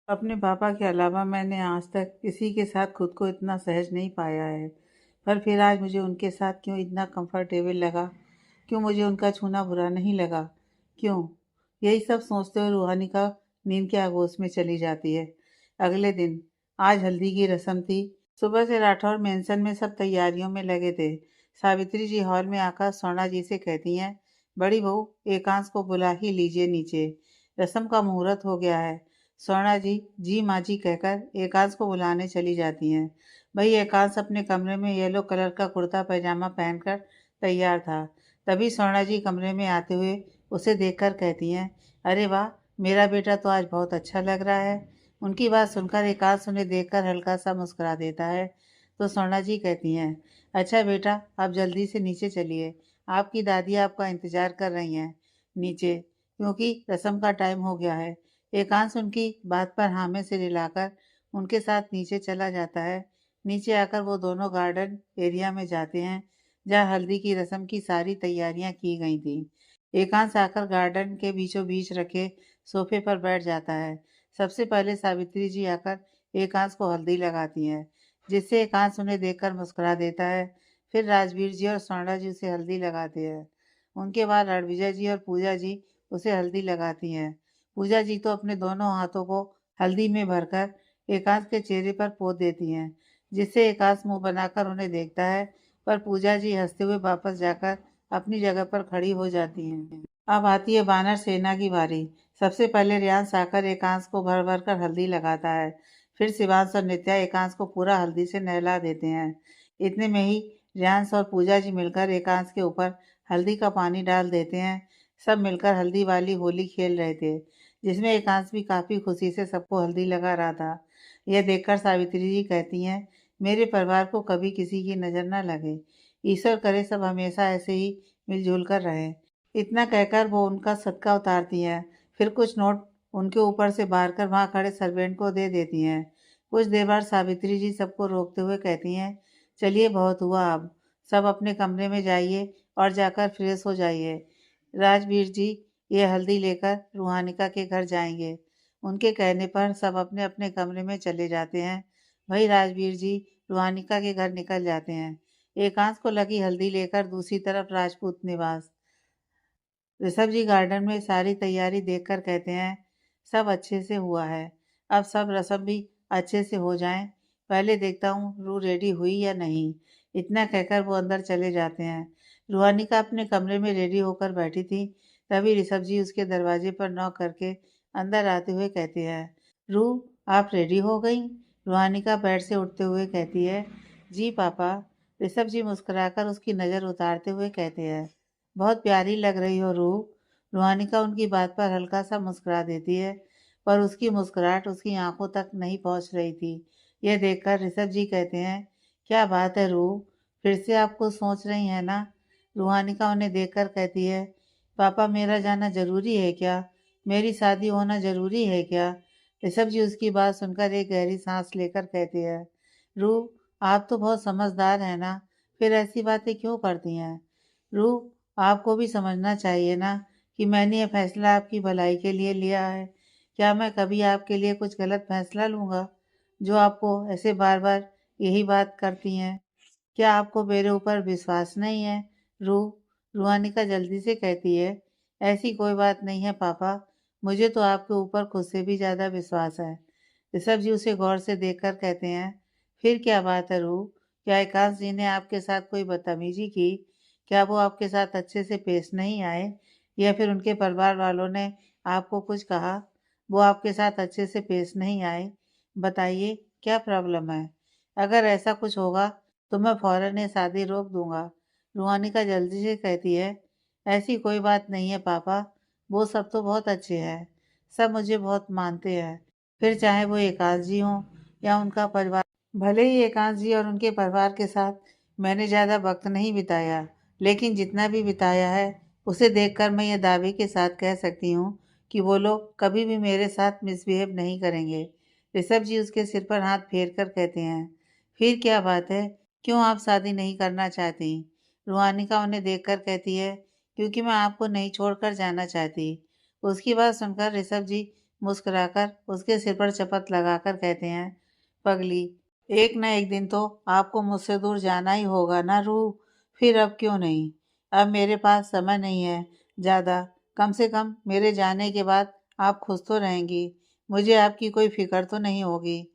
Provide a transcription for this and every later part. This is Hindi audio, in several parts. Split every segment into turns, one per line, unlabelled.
अपने पापा के अलावा मैंने आज तक किसी के साथ खुद को इतना सहज नहीं पाया है। पर फिर आज मुझे उनके साथ क्यों इतना कंफर्टेबल लगा? क्यों मुझे उनका छूना बुरा नहीं लगा? क्यों? यही सब सोचते हुए रूहानी का नींद के आगोश में चली जाती है। अगले दिन आज हल्दी की रस्म थी। सुबह से राठौर मेंशन में सब तैयारियों में लगे थे। सावित्री जी हॉल में आकर सोना जी से कहती हैं, बड़ी बहू एकांश को बुला ही लीजिए नीचे, रस्म का मुहूर्त हो गया है। स्वर्णा जी जी माँ जी कहकर एकांश को बुलाने चली जाती हैं। भाई एकांश अपने कमरे में येलो कलर का कुर्ता पैजामा पहनकर तैयार था। तभी स्वर्णा जी कमरे में आते हुए उसे देखकर कहती हैं, अरे वाह, मेरा बेटा तो आज बहुत अच्छा लग रहा है। उनकी बात सुनकर एकांश उन्हें देखकर हल्का सा मुस्कुरा देता है। तो स्वर्णा जी कहती हैं, अच्छा बेटा, आप जल्दी से नीचे चलिए, आपकी दादी आपका इंतजार कर रही हैं नीचे, क्योंकि रस्म का टाइम हो गया है। एकांश उनकी बात पर हाँ में सिर हिलाकर उनके साथ नीचे चला जाता है। नीचे आकर वो दोनों गार्डन एरिया में जाते हैं, जहाँ हल्दी की रस्म की सारी तैयारियां की गई थी। एकांश आकर गार्डन के बीचों बीच रखे सोफे पर बैठ जाता है। सबसे पहले सावित्री जी आकर एकांश को हल्दी लगाती हैं, जिससे एकांश उन्हें देखकर मुस्कुरा देता है। फिर राजवीर जी और स्वर्णा जी उसे हल्दी लगाते हैं। उनके बाद रणविजय जी और पूजा जी उसे हल्दी लगाती हैं। पूजा जी तो अपने दोनों हाथों को हल्दी में भरकर एकांश के चेहरे पर पोत देती हैं, जिससे एकांश मुंह बनाकर उन्हें देखता है। पर पूजा जी हंसते हुए वापस जाकर अपनी जगह पर खड़ी हो जाती हैं। अब आती है बानर सेना की बारी। सबसे पहले रियांश आकर एकांश को भर भर कर हल्दी लगाता है। फिर शिवांश और नित्या एकांश को पूरा हल्दी से नहला देते हैं। इतने में ही रियांश और पूजा जी मिलकर एकांश के ऊपर हल्दी का पानी डाल देते हैं। सब मिलकर हल्दी वाली होली खेल रहे थे, जिसमें एकांश भी काफी खुशी से सबको हल्दी लगा रहा था। यह देखकर सावित्री जी कहती हैं, मेरे परिवार को कभी किसी की नजर न लगे। ईश्वर करे सब हमेशा ऐसे ही मिलजुल कर रहें। इतना कहकर वो उनका सदका उतारती हैं। फिर कुछ नोट उनके ऊपर से बाहर कर वहां खड़े सर्वेंट को दे देती हैं। कुछ देर बाद सावित्री जी सबको रोकते हुए कहती हैं, चलिए बहुत हुआ, अब सब अपने कमरे में जाइए और जाकर फ्रेश हो जाइए। राजवीर जी ये हल्दी लेकर रूहानिका के घर जाएंगे। उनके कहने पर सब अपने अपने कमरे में चले जाते हैं। वही राजवीर जी रूहानिका के घर निकल जाते हैं। एकांश को लगी हल्दी लेकर दूसरी तरफ राजपूत निवास। ऋषभ जी गार्डन में सारी तैयारी देखकर कहते हैं, सब अच्छे से हुआ है। अब सब रस्म भी अच्छे से हो जाएं। पहले देखता हूँ रू रेडी हुई या नहीं। इतना कहकर वो अंदर चले जाते हैं। रूहानिका अपने कमरे में रेडी होकर बैठी थी। तभी ऋषभ जी उसके दरवाजे पर नॉक करके अंदर आते हुए कहते हैं, रू, आप रेडी हो गई? रूहानिका बेड से उठते हुए कहती है, जी पापा। ऋषभ जी मुस्कुराकर उसकी नज़र उतारते हुए कहते हैं, बहुत प्यारी लग रही हो रू। रूहानिका उनकी बात पर हल्का सा मुस्कुरा देती है, पर उसकी मुस्कुराहट उसकी आंखों तक नहीं पहुंच रही थी। यह देखकर ऋषभ जी कहते हैं, क्या बात है रू, फिर से आप कुछ सोच रही हैं ना? रूहानिका उन्हें देखकर कहती है, पापा मेरा जाना जरूरी है क्या? मेरी शादी होना जरूरी है क्या? ऋषभ जी उसकी बात सुनकर एक गहरी सांस लेकर कहते हैं, रू, आप तो बहुत समझदार है ना, फिर ऐसी बातें क्यों करती हैं? रू, आपको भी समझना चाहिए ना कि मैंने यह फैसला आपकी भलाई के लिए लिया है। क्या मैं कभी आपके लिए कुछ गलत फैसला लूँगा, जो आपको ऐसे बार-बार यही बात करती हैं? क्या आपको मेरे ऊपर विश्वास नहीं है? रू, रूहानिका जल्दी से कहती है, ऐसी कोई बात नहीं है पापा, मुझे तो आपके ऊपर खुद से भी ज़्यादा विश्वास है। ऋषभ जी उसे गौर से देखकर कहते हैं, फिर क्या बात है रू? क्या एकांश जी ने आपके साथ कोई बदतमीजी की? क्या वो आपके साथ अच्छे से पेश नहीं आए, या फिर उनके परिवार वालों ने आपको कुछ कहा, वो आपके साथ अच्छे से पेश नहीं आए? बताइए क्या प्रॉब्लम है? अगर ऐसा कुछ होगा तो मैं फौरन ये शादी रोक दूंगा। रूहानिका जल्दी से कहती है, ऐसी कोई बात नहीं है पापा, वो सब तो बहुत अच्छे हैं, सब मुझे बहुत मानते हैं। फिर चाहे वो एकांश जी हों या उनका परिवार। भले ही एकांश जी और उनके परिवार के साथ मैंने ज़्यादा वक्त नहीं बिताया, लेकिन जितना भी बिताया है उसे देखकर मैं ये दावे के साथ कह सकती हूँ कि वो लोग कभी भी मेरे साथ मिसबिहेव नहीं करेंगे। ऋषभ जी उसके सिर पर हाथ फेर कर कहते हैं, फिर क्या बात है, क्यों आप शादी नहीं करना चाहती? रूहानिका उन्हें देखकर कहती है, क्योंकि मैं आपको नहीं छोड़कर जाना चाहती। उसकी बात सुनकर ऋषभ जी मुस्कुराकर उसके सिर पर चपत लगाकर कहते हैं, पगली, एक न एक दिन तो आपको मुझसे दूर जाना ही होगा ना रूह। फिर अब क्यों नहीं? अब मेरे पास समय नहीं है ज़्यादा। कम से कम मेरे जाने के बाद आप खुश तो रहेंगी। मुझे आपकी कोई फिक्र तो नहीं होगी।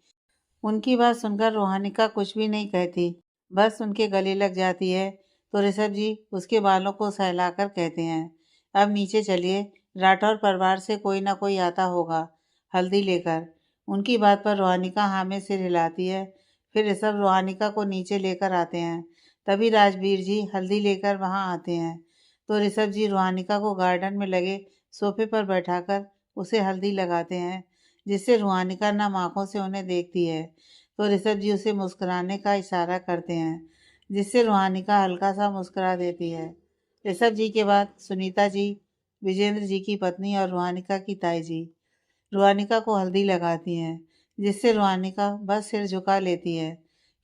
उनकी बात सुनकर रूहानिका कुछ भी नहीं कहती, बस उनके गले लग जाती है। तो ऋषभ जी उसके बालों को सहलाकर कहते हैं, अब नीचे चलिए, राठौर परिवार से कोई ना कोई आता होगा हल्दी लेकर। उनकी बात पर रूहानिका हाँ में सिर हिलाती है। फिर ऋषभ रूहानिका को नीचे लेकर आते हैं। तभी राजवीर जी हल्दी लेकर वहाँ आते हैं। तो ऋषभ जी रूहानिका को गार्डन में लगे सोफे पर बैठाकर उसे हल्दी लगाते हैं, जिससे रूहानिका नम आंखों से उन्हें देखती है। तो ऋषभ जी उसे मुस्कुराने का इशारा करते हैं, जिससे रूहानिका हल्का सा मुस्कुरा देती है। ऋषभ जी के बाद सुनीता जी, विजेंद्र जी की पत्नी और रूहानिका की ताई जी रूहानिका को हल्दी लगाती हैं, जिससे रूहानिका बस सिर झुका लेती है।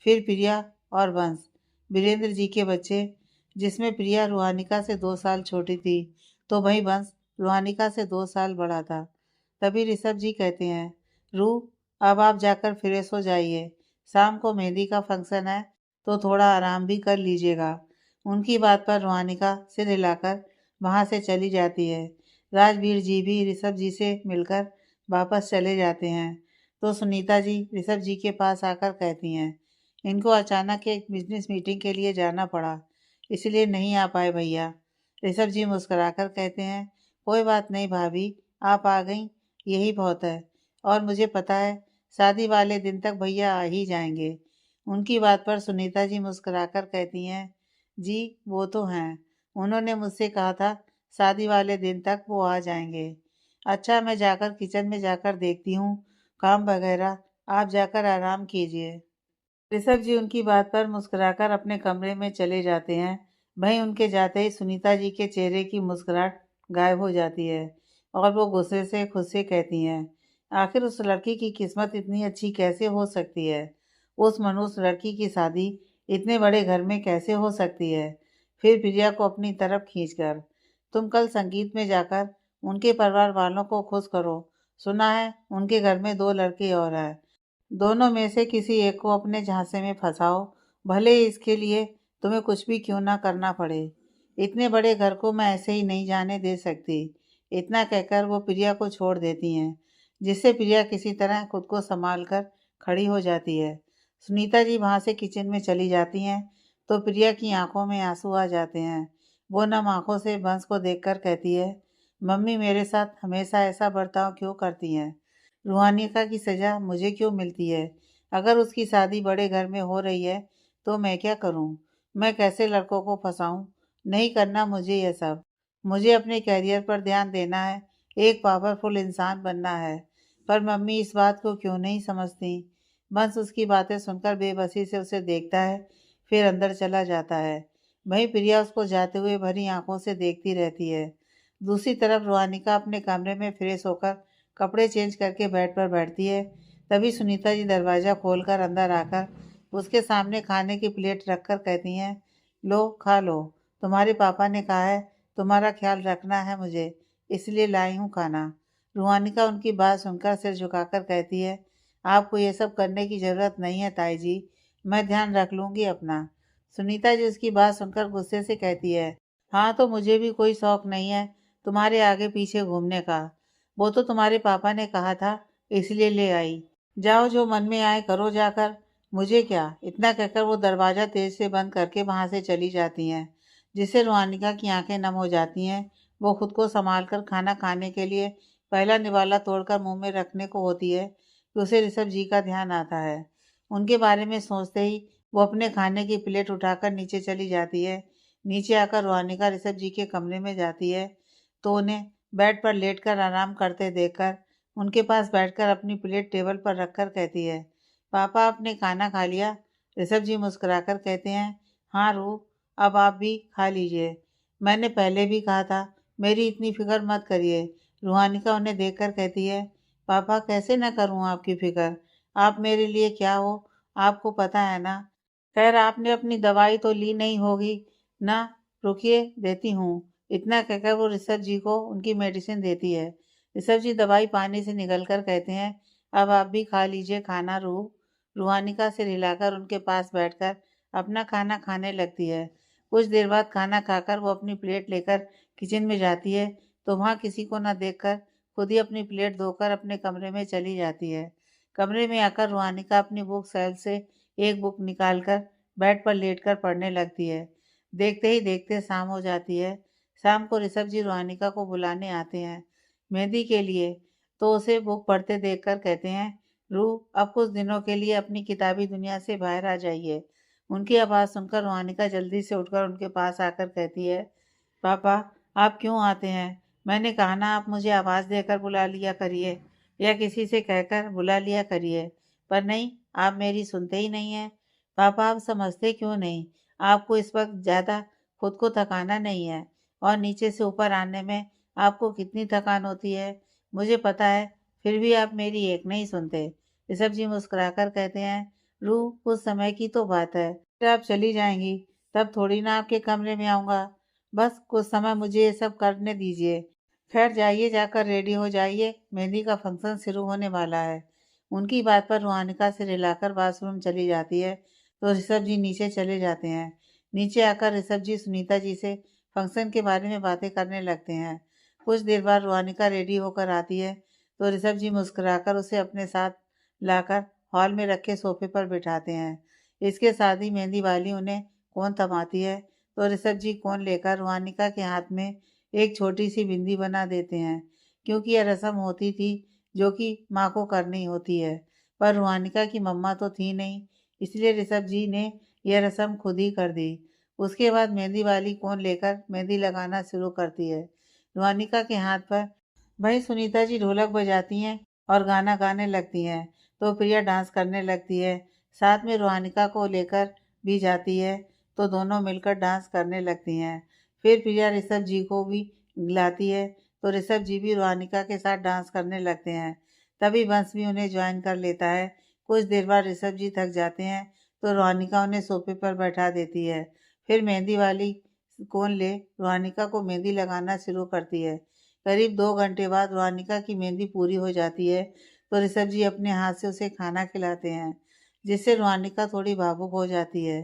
फिर प्रिया और वंश, वीरेंद्र जी के बच्चे, जिसमें प्रिया रूहानिका से 2 साल छोटी थी, तो वहीं वंश रूहानिका से 2 साल बड़ा था। तभी ऋषभ जी कहते हैं, रूह अब आप जाकर फ्रेश हो जाइए, शाम को मेहंदी का फंक्शन है तो थोड़ा आराम भी कर लीजिएगा। उनकी बात पर रूहानिका सिर हिलाकर वहाँ से चली जाती है। राजवीर जी भी ऋषभ जी से मिलकर वापस चले जाते हैं। तो सुनीता जी ऋषभ जी के पास आकर कहती हैं, इनको अचानक एक बिजनेस मीटिंग के लिए जाना पड़ा, इसलिए नहीं आ पाए भैया। ऋषभ जी मुस्कुराकर कहते हैं, कोई बात नहीं भाभी, आप आ गई यही बहुत है। और मुझे पता है शादी वाले दिन तक भैया आ ही जाएंगे। उनकी बात पर सुनीता जी मुस्कुराकर कहती हैं, जी वो तो हैं, उन्होंने मुझसे कहा था शादी वाले दिन तक वो आ जाएंगे। अच्छा मैं जाकर किचन में जाकर देखती हूँ काम वगैरह, आप जाकर आराम कीजिए। ऋषभ जी उनकी बात पर मुस्कुराकर अपने कमरे में चले जाते हैं। वहीं उनके जाते ही सुनीता जी के चेहरे की मुस्कुराहट गायब हो जाती है और वो गुस्से से खुद से कहती हैं, आखिर उस लड़की की किस्मत इतनी अच्छी कैसे हो सकती है? उस मनुष्य लड़की की शादी इतने बड़े घर में कैसे हो सकती है? फिर प्रिया को अपनी तरफ खींचकर, तुम कल संगीत में जाकर उनके परिवार वालों को खुश करो। सुना है उनके घर में 2 लड़के और हैं, दोनों में से किसी एक को अपने झांसे में फंसाओ, भले ही इसके लिए तुम्हें कुछ भी क्यों ना करना पड़े। इतने बड़े घर को मैं ऐसे ही नहीं जाने दे सकती। इतना कहकर वो प्रिया को छोड़ देती हैं, जिससे प्रिया किसी तरह खुद को संभाल कर खड़ी हो जाती है। सुनीता जी वहाँ से किचन में चली जाती हैं, तो प्रिया की आंखों में आंसू आ जाते हैं। वो नम आंखों से वंश को देखकर कहती है, मम्मी मेरे साथ हमेशा ऐसा बर्ताव क्यों करती हैं? रूहानिका की सज़ा मुझे क्यों मिलती है? अगर उसकी शादी बड़े घर में हो रही है तो मैं क्या करूं? मैं कैसे लड़कों को फंसाऊं? नहीं करना मुझे ये सब। मुझे अपने करियर पर ध्यान देना है, एक पावरफुल इंसान बनना है। पर मम्मी इस बात को क्यों नहीं समझती? बस उसकी बातें सुनकर बेबसी से उसे देखता है, फिर अंदर चला जाता है। वहीं प्रिया उसको जाते हुए भरी आंखों से देखती रहती है। दूसरी तरफ रूहानिका अपने कमरे में फ्रेश होकर कपड़े चेंज करके बेड पर बैठती है। तभी सुनीता जी दरवाज़ा खोलकर अंदर आकर उसके सामने खाने की प्लेट रखकर कहती हैं, लो खा लो, तुम्हारे पापा ने कहा है तुम्हारा ख्याल रखना है मुझे, इसलिए लाई हूँ खाना। रूहानिका उनकी बात सुनकर सिर झुकाकर कहती है, आपको ये सब करने की ज़रूरत नहीं है ताई जी, मैं ध्यान रख लूँगी अपना। सुनीता जी उसकी बात सुनकर गुस्से से कहती है, हाँ तो मुझे भी कोई शौक नहीं है तुम्हारे आगे पीछे घूमने का। वो तो तुम्हारे पापा ने कहा था इसलिए ले आई। जाओ जो मन में आए करो जाकर, मुझे क्या। इतना कहकर वो दरवाज़ा तेज से बंद करके वहाँ से चली जाती हैं, जिससे रूहानिका की आंखें नम हो जाती हैं। वो खुद को संभाल कर खाना खाने के लिए पहला निवाला तोड़कर मुंह में रखने को होती है कि उसे ऋषभ जी का ध्यान आता है। उनके बारे में सोचते ही वो अपने खाने की प्लेट उठाकर नीचे चली जाती है। नीचे आकर रूहानिका ऋषभ जी के कमरे में जाती है, तो उन्हें बेड पर लेटकर आराम करते देखकर उनके पास बैठकर अपनी प्लेट टेबल पर रखकर कहती है, पापा आपने खाना खा लिया? ऋषभ जी मुस्कुराकर कहते हैं, हाँ रूह अब आप भी खा लीजिए, मैंने पहले भी कहा था, मेरी इतनी फिक्र मत करिए। रूहानिका उन्हें देखकर कहती है, पापा कैसे न करूँ आपकी फिक्र, आप मेरे लिए क्या हो आपको पता है ना। खैर आपने अपनी दवाई तो ली नहीं होगी ना, रुकिए देती हूँ। इतना कहकर वो ऋषभ जी को उनकी मेडिसिन देती है, ऋषभ जी दवाई पानी से निकलकर कहते हैं, अब आप भी खा लीजिए खाना। रूहानिका से रिलाकर उनके पास बैठकर अपना खाना खाने लगती है। कुछ देर बाद खाना खाकर वो अपनी प्लेट लेकर किचन में जाती है तो वहाँ किसी को न देखकर खुद ही अपनी प्लेट धोकर अपने कमरे में चली जाती है। कमरे में आकर रूहानिका अपनी बुक सेल्फ से एक बुक निकालकर बेड पर लेटकर पढ़ने लगती है। देखते ही देखते शाम हो जाती है। शाम को ऋषभ जी रूहानिका को बुलाने आते हैं मेहंदी के लिए, तो उसे बुक पढ़ते देखकर कहते हैं, रूह अब कुछ दिनों के लिए अपनी किताबी दुनिया से बाहर आ जाइए। उनकी आवाज़ सुनकर रूहानिका जल्दी से उठकर उनके पास आकर कहती है, पापा आप क्यों आते हैं? मैंने कहा ना आप मुझे आवाज़ देकर बुला लिया करिए या किसी से कहकर बुला लिया करिए, पर नहीं, आप मेरी सुनते ही नहीं हैं। पापा आप समझते क्यों नहीं? आपको इस वक्त ज़्यादा खुद को थकाना नहीं है और नीचे से ऊपर आने में आपको कितनी थकान होती है मुझे पता है, फिर भी आप मेरी एक नहीं सुनते। ऋषभ जी मुस्कुराकर कहते हैं, रूह कुछ समय की तो बात है, फिर आप चली जाएंगी तब थोड़ी ना आपके कमरे में आऊँगा। बस कुछ समय मुझे ये सब करने दीजिए। खैर जाइए, जाकर रेडी हो जाइए, मेहंदी का फंक्शन शुरू होने वाला है। उनकी बात पर रूहानिका से रिलाकर वॉशरूम चली जाती है तो ऋषभ जी नीचे चले जाते हैं। नीचे आकर ऋषभ जी सुनीता जी से फंक्शन के बारे में बातें करने लगते हैं। कुछ देर बाद रूहानिका रेडी होकर आती है तो ऋषभ जी मुस्कुराकर उसे अपने साथ लाकर हॉल में रखे सोफे पर बिठाते हैं। इसके साथ ही मेहंदी वाली उन्हें कोन थमाती है तो ऋषभ जी कोन लेकर रूहानिका के हाथ में एक छोटी सी बिंदी बना देते हैं, क्योंकि यह रस्म होती थी जो कि माँ को करनी होती है, पर रूहानिका की मम्मा तो थी नहीं, इसलिए ऋषभ जी ने यह रस्म खुद ही कर दी। उसके बाद मेहंदी वाली कोन लेकर मेहंदी लगाना शुरू करती है। रूहानिका के हाथ पर भाई सुनीता जी ढोलक बजाती हैं और गाना गाने लगती हैं, तो प्रिया डांस करने लगती है। साथ में रूहानिका को लेकर भी जाती है तो दोनों मिलकर डांस करने लगती हैं। फिर प्रिया ऋषभ जी को भी लाती है तो ऋषभ जी भी रूहानिका के साथ डांस करने लगते हैं। तभी वंश भी उन्हें ज्वाइन कर लेता है। कुछ देर बाद ऋषभ जी थक जाते हैं तो रूहानिका उन्हें सोफे पर बैठा देती है। फिर मेहंदी वाली कोन ले रूहानिका को मेहंदी लगाना शुरू करती है। करीब 2 घंटे बाद रूहानिका की मेहंदी पूरी हो जाती है तो ऋषभ जी अपने हाथ से उसे खाना खिलाते हैं, जिससे रूहानिका थोड़ी भावुक हो जाती है।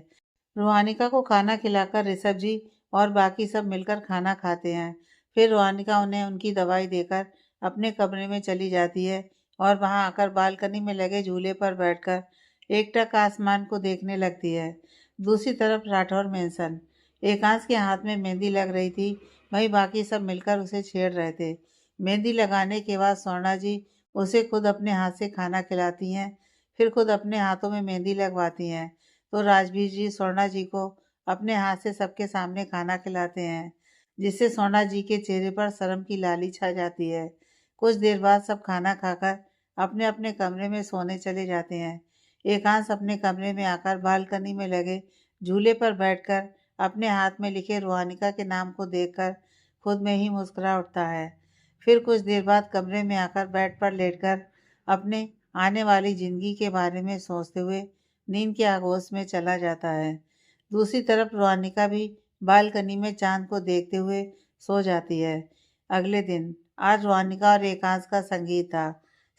रूहानिका को खाना खिलाकर ऋषभ जी और बाकी सब मिलकर खाना खाते हैं। फिर रूहानिका उन्हें उनकी दवाई देकर अपने कमरे में चली जाती है और वहां आकर बालकनी में लगे झूले पर बैठकर एकटक आसमान को देखने लगती है। दूसरी तरफ राठौर मेंशन एकांश के हाथ में मेहंदी लग रही थी, वहीं बाकी सब मिलकर उसे छेड़ रहे थे। मेहंदी लगाने के बाद स्वर्णा जी उसे खुद अपने हाथ से खाना खिलाती हैं, फिर खुद अपने हाथों में मेहंदी लगवाती हैं, तो राजवीर जी स्वर्णा जी को अपने हाथ से सबके सामने खाना खिलाते हैं, जिससे स्वर्णा जी के चेहरे पर शर्म की लाली छा जाती है। कुछ देर बाद सब खाना खाकर अपने अपने कमरे में सोने चले जाते हैं। एकांश अपने कमरे में आकर बालकनी में लगे झूले पर बैठकर अपने हाथ में लिखे रूहानिका के नाम को देखकर खुद में ही मुस्कुरा उठता है। फिर कुछ देर बाद कमरे में आकर बेड पर लेटकर अपने आने वाली जिंदगी के बारे में सोचते हुए नींद के आगोश में चला जाता है। दूसरी तरफ रूहानिका भी बालकनी में चांद को देखते हुए सो जाती है। अगले दिन आज रूहानिका और एकांश का संगीत था।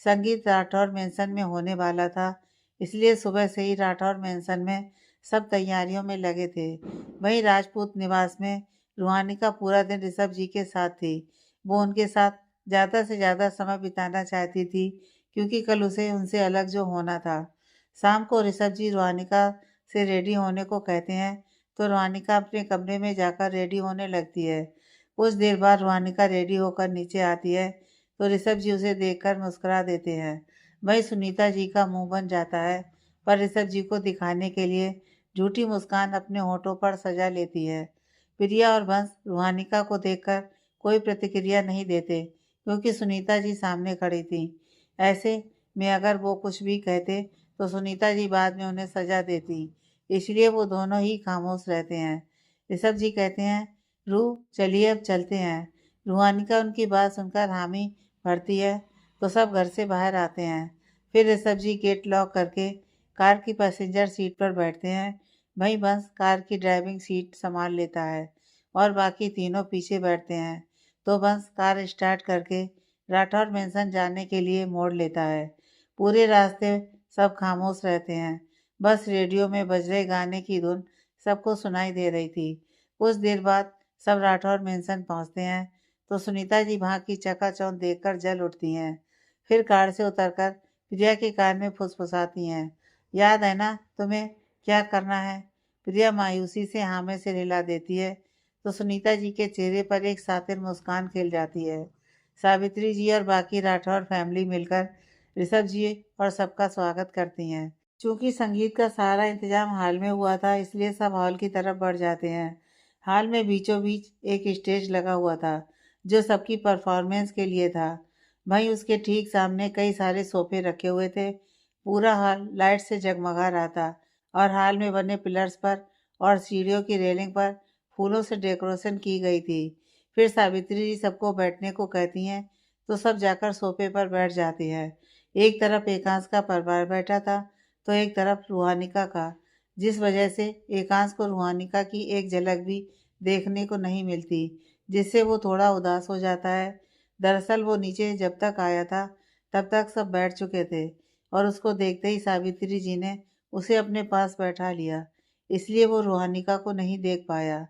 संगीत राठौर मेंशन में होने वाला था, इसलिए सुबह से ही राठौर मेंशन में सब तैयारियों में लगे थे। वहीं राजपूत निवास में रूहानिका पूरा दिन ऋषभ जी के साथ थी। वो उनके साथ ज़्यादा से ज़्यादा समय बिताना चाहती थी, क्योंकि कल उसे उनसे अलग जो होना था। शाम को ऋषभ जी रूहानिका से रेडी होने को कहते हैं तो रूहानिका अपने कमरे में जाकर रेडी होने लगती है। कुछ देर बाद रूहानिका रेडी होकर नीचे आती है तो ऋषभ जी उसे देखकर मुस्कुरा देते हैं। वहीं सुनीता जी का मुंह बन जाता है, पर ऋषभ जी को दिखाने के लिए झूठी मुस्कान अपने होठों पर सजा लेती है। प्रिया और वंश रूहानिका को देखकर कोई प्रतिक्रिया नहीं देते, क्योंकि सुनीता जी सामने खड़ी थी। ऐसे में अगर वो कुछ भी कहते तो सुनीता जी बाद में उन्हें सजा देती, इसलिए वो दोनों ही खामोश रहते हैं। ऋषभ जी कहते हैं, रूह चलिए अब चलते हैं। रूहानिका उनकी बात सुनकर हामी भरती है तो सब घर से बाहर आते हैं। फिर ऋषभ जी गेट लॉक करके कार की पैसेंजर सीट पर बैठते हैं। वहीं बंस कार की ड्राइविंग सीट संभाल लेता है और बाकी तीनों पीछे बैठते हैं। तो बंस कार स्टार्ट करके राठौर मेंशन जाने के लिए मोड़ लेता है। पूरे रास्ते सब खामोश रहते हैं। बस रेडियो में बज रहे गाने की धुन सबको सुनाई दे रही थी। कुछ देर बाद सब राठौर मेंशन पहुंचते हैं तो सुनीता जी वहाँ की चकाचौंध देखकर जल उठती हैं। फिर कार से उतरकर प्रिया के कान में फुसफुसाती हैं, याद है ना तुम्हें क्या करना है? प्रिया मायूसी से हाँ में सिर हिला देती है तो सुनीता जी के चेहरे पर एक सातिर मुस्कान खिल जाती है। सावित्री जी और बाकी राठौर फैमिली मिलकर ऋषभ जी और सबका स्वागत करती हैं। चूंकि संगीत का सारा इंतजाम हॉल में हुआ था इसलिए सब हॉल की तरफ बढ़ जाते हैं। हॉल में बीचों बीच एक स्टेज लगा हुआ था जो सबकी परफॉर्मेंस के लिए था। वहीं उसके ठीक सामने कई सारे सोफे रखे हुए थे। पूरा हॉल लाइट से जगमगा रहा था और हॉल में बने पिलर्स पर और सीढ़ियों की रेलिंग पर फूलों से डेकोरेशन की गई थी। फिर सावित्री जी सबको बैठने को कहती हैं तो सब जाकर सोफे पर बैठ जाती हैं। एक तरफ एकांश का परिवार बैठा था तो एक तरफ रूहानिका का, जिस वजह से एकांश को रूहानिका की एक झलक भी देखने को नहीं मिलती, जिससे वो थोड़ा उदास हो जाता है। दरअसल वो नीचे जब तक आया था तब तक सब बैठ चुके थे और उसको देखते ही सावित्री जी ने उसे अपने पास बैठा लिया, इसलिए वो रूहानिका को नहीं देख पाया।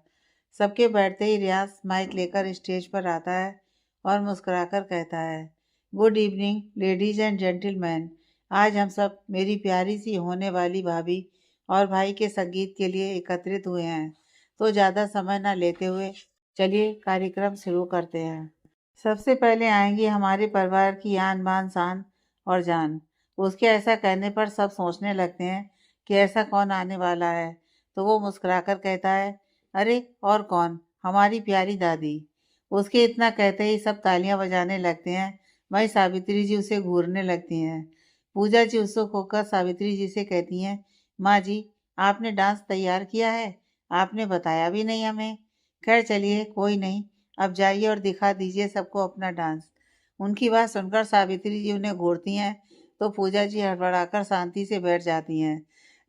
सबके बैठते ही रियाज माइक लेकर स्टेज पर आता है और मुस्कुराकर कहता है, good evening ladies and gentleman. आज हम सब मेरी प्यारी सी होने वाली भाभी और भाई के संगीत के लिए एकत्रित हुए हैं, तो ज़्यादा समय ना लेते हुए चलिए कार्यक्रम शुरू करते हैं। सबसे पहले आएंगी हमारे परिवार की आन बान शान और जान। उसके ऐसा कहने पर सब सोचने लगते हैं कि ऐसा कौन आने वाला है, तो वो मुस्कुराकर कहता है, अरे और कौन, हमारी प्यारी दादी। उसके इतना कहते ही सब तालियां बजाने लगते हैं। वहीं सावित्री जी उसे घूरने लगती हैं। पूजा जी उत्सुक होकर सावित्री जी से कहती हैं, माँ जी आपने डांस तैयार किया है, आपने बताया भी नहीं हमें। खैर चलिए कोई नहीं, अब जाइए और दिखा दीजिए सबको अपना डांस। उनकी बात सुनकर सावित्री जी उन्हें घूरती हैं तो पूजा जी हड़बड़ाकर शांति से बैठ जाती हैं।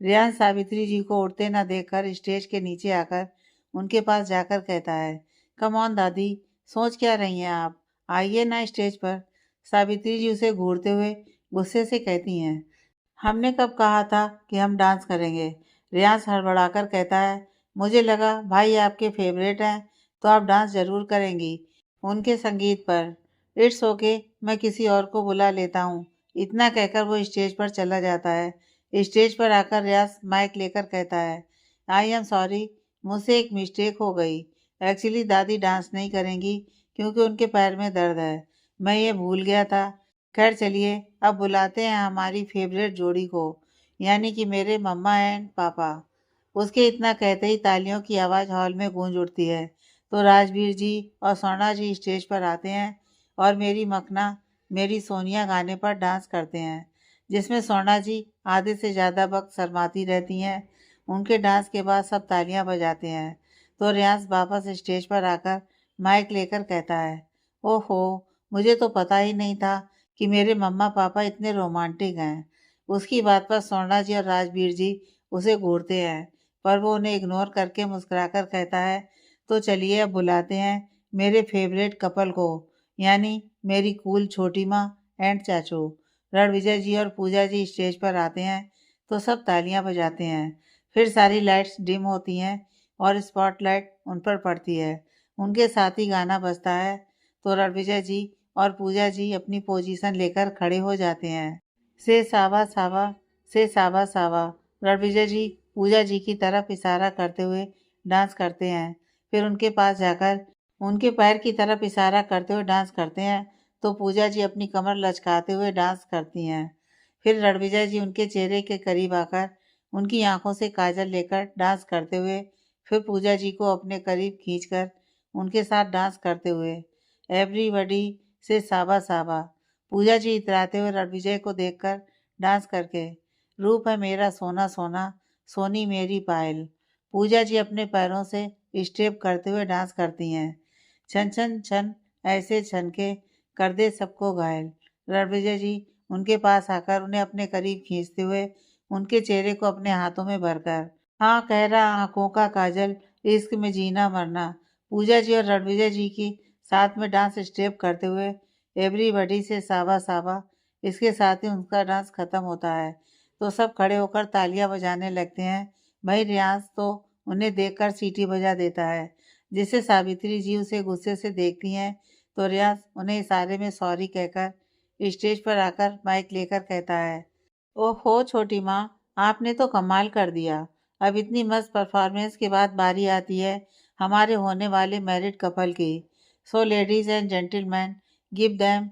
रियान सावित्री जी को उठते न देखकर स्टेज के नीचे आकर उनके पास जाकर कहता है, कम ऑन दादी, सोच क्या रही हैं आप, आइए ना स्टेज पर। सावित्री जी उसे घूरते हुए गुस्से से कहती हैं, हमने कब कहा था कि हम डांस करेंगे? रियाज हड़बड़ाकर कहता है, मुझे लगा भाई आपके फेवरेट हैं तो आप डांस जरूर करेंगी उनके संगीत पर। इट्स ओके, मैं किसी और को बुला लेता हूँ। इतना कहकर वो स्टेज पर चला जाता है। स्टेज पर आकर रियाज माइक लेकर कहता है, आई एम सॉरी, मुझसे एक मिस्टेक हो गई। एक्चुअली दादी डांस नहीं करेंगी क्योंकि उनके पैर में दर्द है, मैं ये भूल गया था। खैर चलिए अब बुलाते हैं हमारी फेवरेट जोड़ी को, यानी कि मेरे मम्मा एंड पापा। उसके इतना कहते ही तालियों की आवाज़ हॉल में गूंज उठती है तो राजवीर जी और सोना जी स्टेज पर आते हैं और मेरी मखना मेरी सोनिया गाने पर डांस करते हैं, जिसमें सोना जी आधे से ज़्यादा वक्त शर्माती रहती हैं। उनके डांस के बाद सब तालियां बजाते हैं तो रियाज वापस स्टेज पर आकर माइक लेकर कहता है, ओहो, मुझे तो पता ही नहीं था कि मेरे मम्मा पापा इतने रोमांटिक हैं। उसकी बात पर सोना जी और राजवीर जी उसे घूरते हैं पर वो उन्हें इग्नोर करके मुस्कुराकर कहता है, तो चलिए अब बुलाते हैं मेरे फेवरेट कपल को, यानी मेरी कूल छोटी माँ एंड चाचू। रणविजय जी और पूजा जी स्टेज पर आते हैं तो सब तालियां बजाते हैं। फिर सारी लाइट्स डिम होती हैं और स्पॉटलाइट उन पर पड़ती है। उनके साथ ही गाना बजता है तो रणविजय जी और पूजा जी अपनी पोजीशन लेकर खड़े हो जाते हैं। से सावा सावा, से सावा सावा। रणविजय जी पूजा जी की तरफ इशारा करते हुए डांस करते हैं। फिर उनके पास जाकर उनके पैर की तरफ इशारा करते हुए डांस करते हैं तो पूजा जी अपनी कमर लचकाते हुए डांस करती हैं। फिर रणविजय जी उनके चेहरे के करीब आकर उनकी आंखों से काजल लेकर डांस करते हुए फिर पूजा जी को अपने करीब खींचकर उनके साथ डांस करते हुए एवरीबॉडी से साबा साबा। पूजा जी इतराते हुए रणविजय को देखकर डांस करके रूप है मेरा सोना सोना, सोनी मेरी पायल। पूजा जी अपने पैरों से स्टेप करते हुए डांस करती हैं। छन छन छन ऐसे छन के कर दे सबको घायल। रणविजय जी उनके पास आकर उन्हें अपने करीब खींचते हुए उनके चेहरे को अपने हाथों में भरकर, हाँ कह रहा आंखों का काजल, इश्क में जीना मरना। पूजा जी और रणविजय जी की साथ में डांस स्टेप करते हुए एवरीबॉडी से सावा सावा। इसके साथ ही उनका डांस खत्म होता है तो सब खड़े होकर तालियां बजाने लगते हैं। भाई रियाज तो उन्हें देखकर सीटी बजा देता है, जिससे सावित्री जी उसे गुस्से से देखती हैं तो रियाज उन्हें इशारे में सॉरी कहकर स्टेज पर आकर माइक लेकर कहता है, ओहो छोटी माँ, आपने तो कमाल कर दिया। अब इतनी मस्त परफॉर्मेंस के बाद बारी आती है हमारे होने वाले मैरिड कपल की। So ladies and gentleman, give them